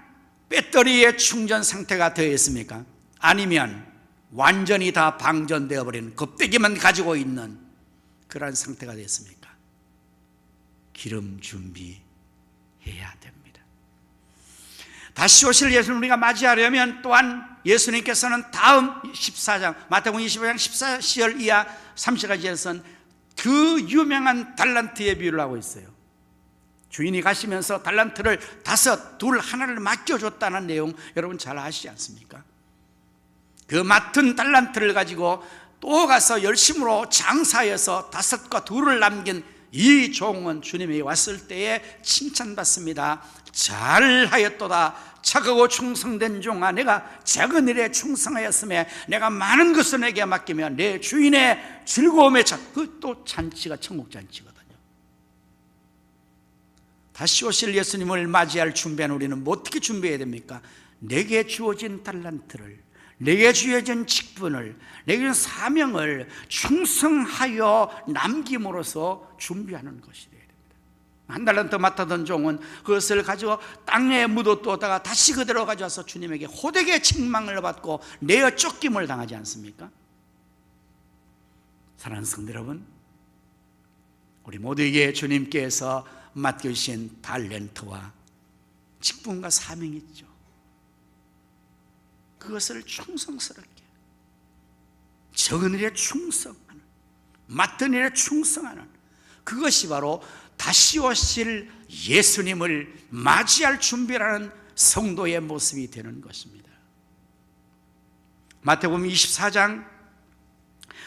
배터리의 충전 상태가 되어 있습니까? 아니면 완전히 다 방전되어 버린 겁대기만 가지고 있는 그러한 상태가 됐습니까? 기름 준비해야 됩니다. 다시 오실 예수님을 우리가 맞이하려면 또한 예수님께서는 다음 14장 마태복음 25장 14절 이하 30절까지에서는 그 유명한 달란트의 비유를 하고 있어요. 주인이 가시면서 달란트를 5, 2, 하나를 맡겨줬다는 내용 여러분 잘 아시지 않습니까? 그 맡은 달란트를 가지고 또 가서 열심으로 장사해서 5과 2를 남긴 이 종은 주님이 왔을 때에 칭찬받습니다. 잘하였도다 착하고 충성된 종아, 내가 작은 일에 충성하였으며 내가 많은 것을 내게 맡기며 내 주인의 즐거움에 그 또 잔치가 천국잔치거든요. 다시 오실 예수님을 맞이할 준비한 우리는 어떻게 준비해야 됩니까? 내게 주어진 달란트를, 내게 주어진 직분을, 내게 주어진 사명을 충성하여 남김으로써 준비하는 것이 돼야 됩니다. 한 달란트 맡아던 종은 그것을 가지고 땅에 묻어두었다가 다시 그대로 가져와서 주님에게 호되게 책망을 받고 내어 쫓김을 당하지 않습니까? 사랑하는 성도 여러분, 우리 모두에게 주님께서 맡겨주신 달란트와 직분과 사명이 있죠. 그것을 충성스럽게 적은 일에 충성하는, 맡은 일에 충성하는 그것이 바로 다시 오실 예수님을 맞이할 준비라는 성도의 모습이 되는 것입니다. 마태복음 24장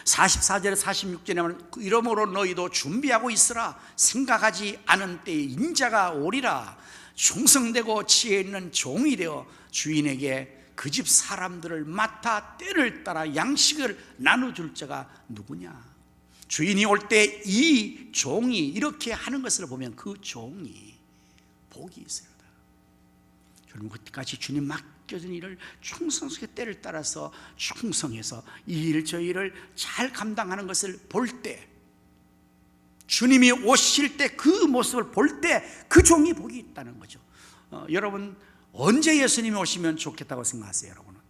44절에 46절에 보면 이러므로 너희도 준비하고 있으라. 생각하지 않은 때에 인자가 오리라. 충성되고 지혜 있는 종이 되어 주인에게 그 집 사람들을 맡아 때를 따라 양식을 나눠줄 자가 누구냐. 주인이 올 때 이 종이 이렇게 하는 것을 보면 그 종이 복이 있으리라. 여러분, 그때까지 주님 맡겨진 일을 충성스럽게 때를 따라서 충성해서 이 일 저 일을 잘 감당하는 것을 볼 때, 주님이 오실 때 그 모습을 볼 때 그 종이 복이 있다는 거죠. 여러분, 언제 예수님이 오시면 좋겠다고 생각하세요? 여러분은?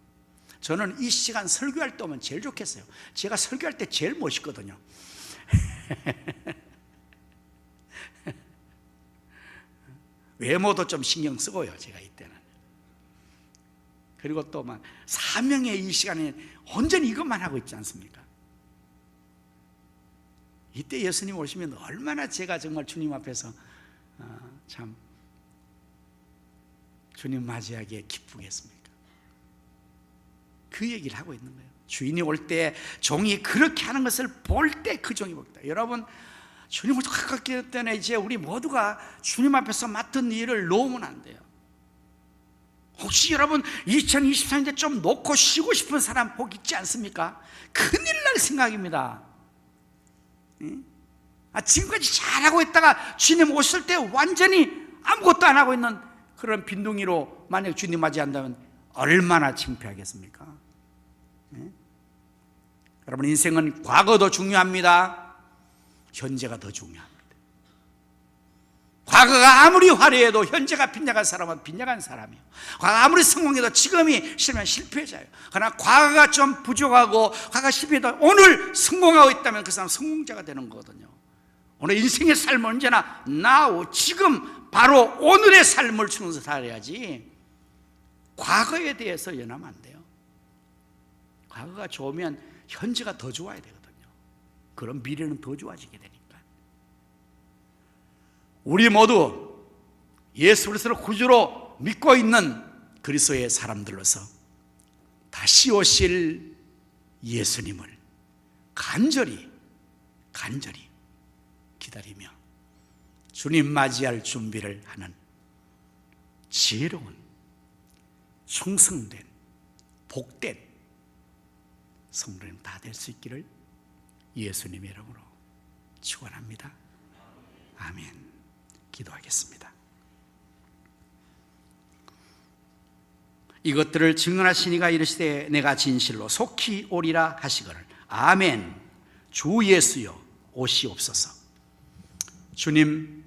저는 이 시간 설교할 때 오면 제일 좋겠어요. 제가 설교할 때 제일 멋있거든요. 외모도 좀 신경 쓰고요, 제가 이때는. 그리고 또 막 사명의 이 시간에 온전히 이것만 하고 있지 않습니까? 이때 예수님 오시면 얼마나 제가 정말 주님 앞에서 참 주님 맞이하기에 기쁘겠습니까? 그 얘기를 하고 있는 거예요. 주인이 올 때 종이 그렇게 하는 것을 볼 때 그 종이 복이다. 여러분, 주님을 가깝게 때문에 이제 우리 모두가 주님 앞에서 맡은 일을 놓으면 안 돼요. 혹시 여러분 2024년에 좀 놓고 쉬고 싶은 사람 복 있지 않습니까? 큰일 날 생각입니다. 지금까지 잘하고 있다가 주님 오실 때 완전히 아무것도 안 하고 있는 그런 빈둥이로 만약 주님 맞이한다면 얼마나 창피하겠습니까? 여러분, 인생은 과거도 중요합니다. 현재가 더 중요합니다. 과거가 아무리 화려해도 현재가 빗나간 사람은 빗나간 사람이에요. 과거가 아무리 성공해도 지금이 실패는 실패자예요. 그러나 과거가 좀 부족하고 과거가 실패해도 오늘 성공하고 있다면 그 사람은 성공자가 되는 거거든요. 오늘 인생의 삶은 언제나 now, 지금 바로 오늘의 삶을 주면서 살아야지 과거에 대해서 연하면 안 돼요. 과거가 좋으면 현재가 더 좋아야 되거든요. 그럼 미래는 더 좋아지게 되니까. 우리 모두 예수 그리스도를 구주로 믿고 있는 그리스도의 사람들로서 다시 오실 예수님을 간절히 기다리며 주님 맞이할 준비를 하는 지혜로운, 충성된, 복된 성도님 다 될 수 있기를 예수님의 이름으로 축원합니다. 아멘. 기도하겠습니다. 이것들을 증언하시니가 이르시되 내가 진실로 속히 오리라 하시거늘. 아멘. 주 예수여 오시옵소서. 주님,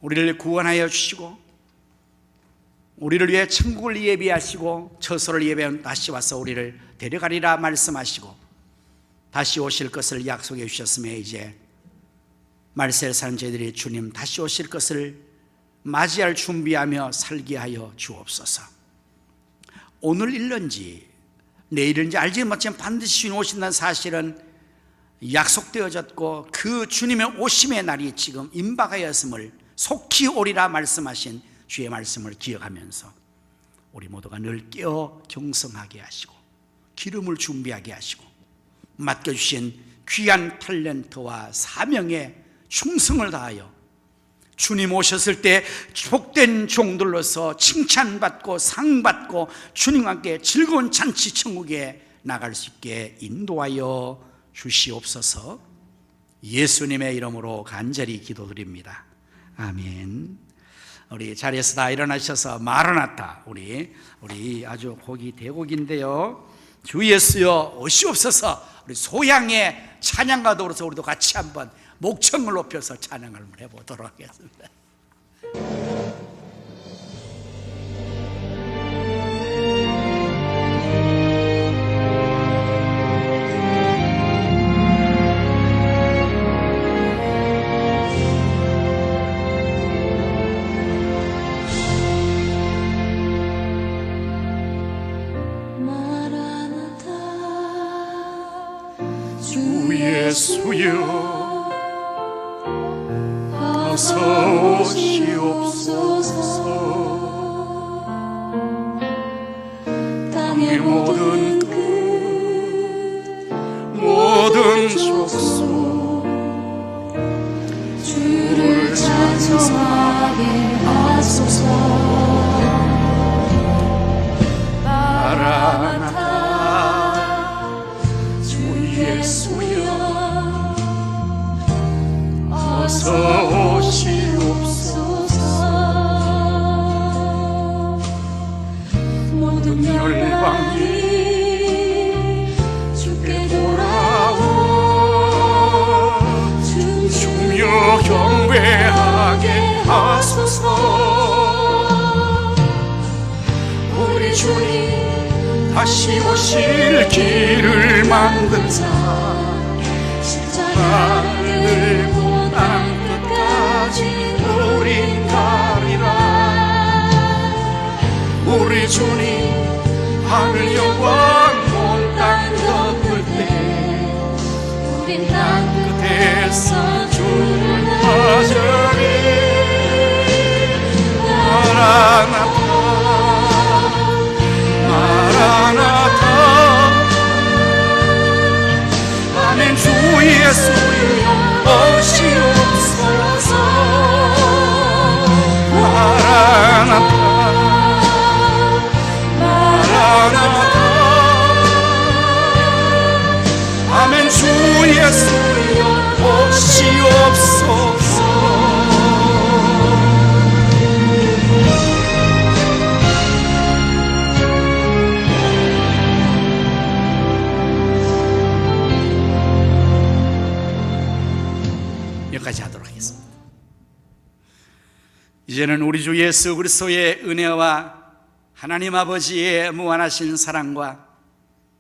우리를 구원하여 주시고 우리를 위해 천국을 예비하시고 처소를 예배한 다시 와서 우리를 데려가리라 말씀하시고 다시 오실 것을 약속해 주셨음에 이제 말세를 사는 저희들이 주님 다시 오실 것을 맞이할 준비하며 살게 하여 주옵소서. 오늘 일런지 내일인지 알지 못하지만 반드시 주님 오신다는 사실은 약속되어졌고 그 주님의 오심의 날이 지금 임박하였음을 속히 오리라 말씀하신 주의 말씀을 기억하면서 우리 모두가 늘 깨어 경성하게 하시고 기름을 준비하게 하시고 맡겨주신 귀한 탤런트와 사명에 충성을 다하여 주님 오셨을 때 복된 종들로서 칭찬받고 상받고 주님과 함께 즐거운 잔치 천국에 나갈 수 있게 인도하여 주시옵소서. 예수님의 이름으로 간절히 기도드립니다. 아멘. 우리 자리에서 다 일어나셔서 마라나타, 우리 아주 곡이 대곡인데요. 주 예수여 오시옵소서. 우리 소양의 찬양과 더불어서 우리도 같이 한번 목청을 높여서 찬양을 해보도록 하겠습니다. 예수여 어서 오시옵소서. 모든 끝 모든 족속 주를 찬송하게 하소서. 마라나타 주 예수여 어서 오시옵소서. 모든 열방이 주께 돌아와 주며 경배하게 하소서. 우리 주님 다시 오실 길을 만드사 십자가를 들고 땅 끝까지 우린 가리라. 우리 주님 하늘 영광 온 땅 덮을 때 우린 땅 끝에서 주를 맞으리. 마라나타 마라나타 아멘. 주 예수여 오시옵소서. 마라나타 마라나타 아멘. 주 예수여 오시옵소서. 여기까지 하도록 하겠습니다. 이제는 우리 주 예수 그리스도의 은혜와 하나님 아버지의 무한하신 사랑과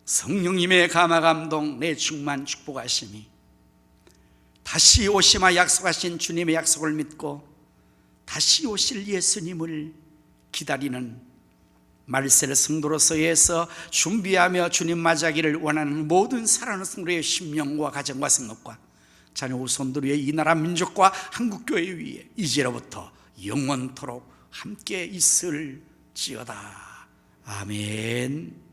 성령님의 감화감동 내 충만 축복하심이 다시 오시마 약속하신 주님의 약속을 믿고 다시 오실 예수님을 기다리는 말세를 성도로서에서 준비하며 주님 맞이하기를 원하는 모든 사랑하는 성도의 심령과 가정과 생각과 자녀 후손들 위해 이 나라 민족과 한국교회 위에 이제로부터 영원토록 함께 있을지어다. 아멘.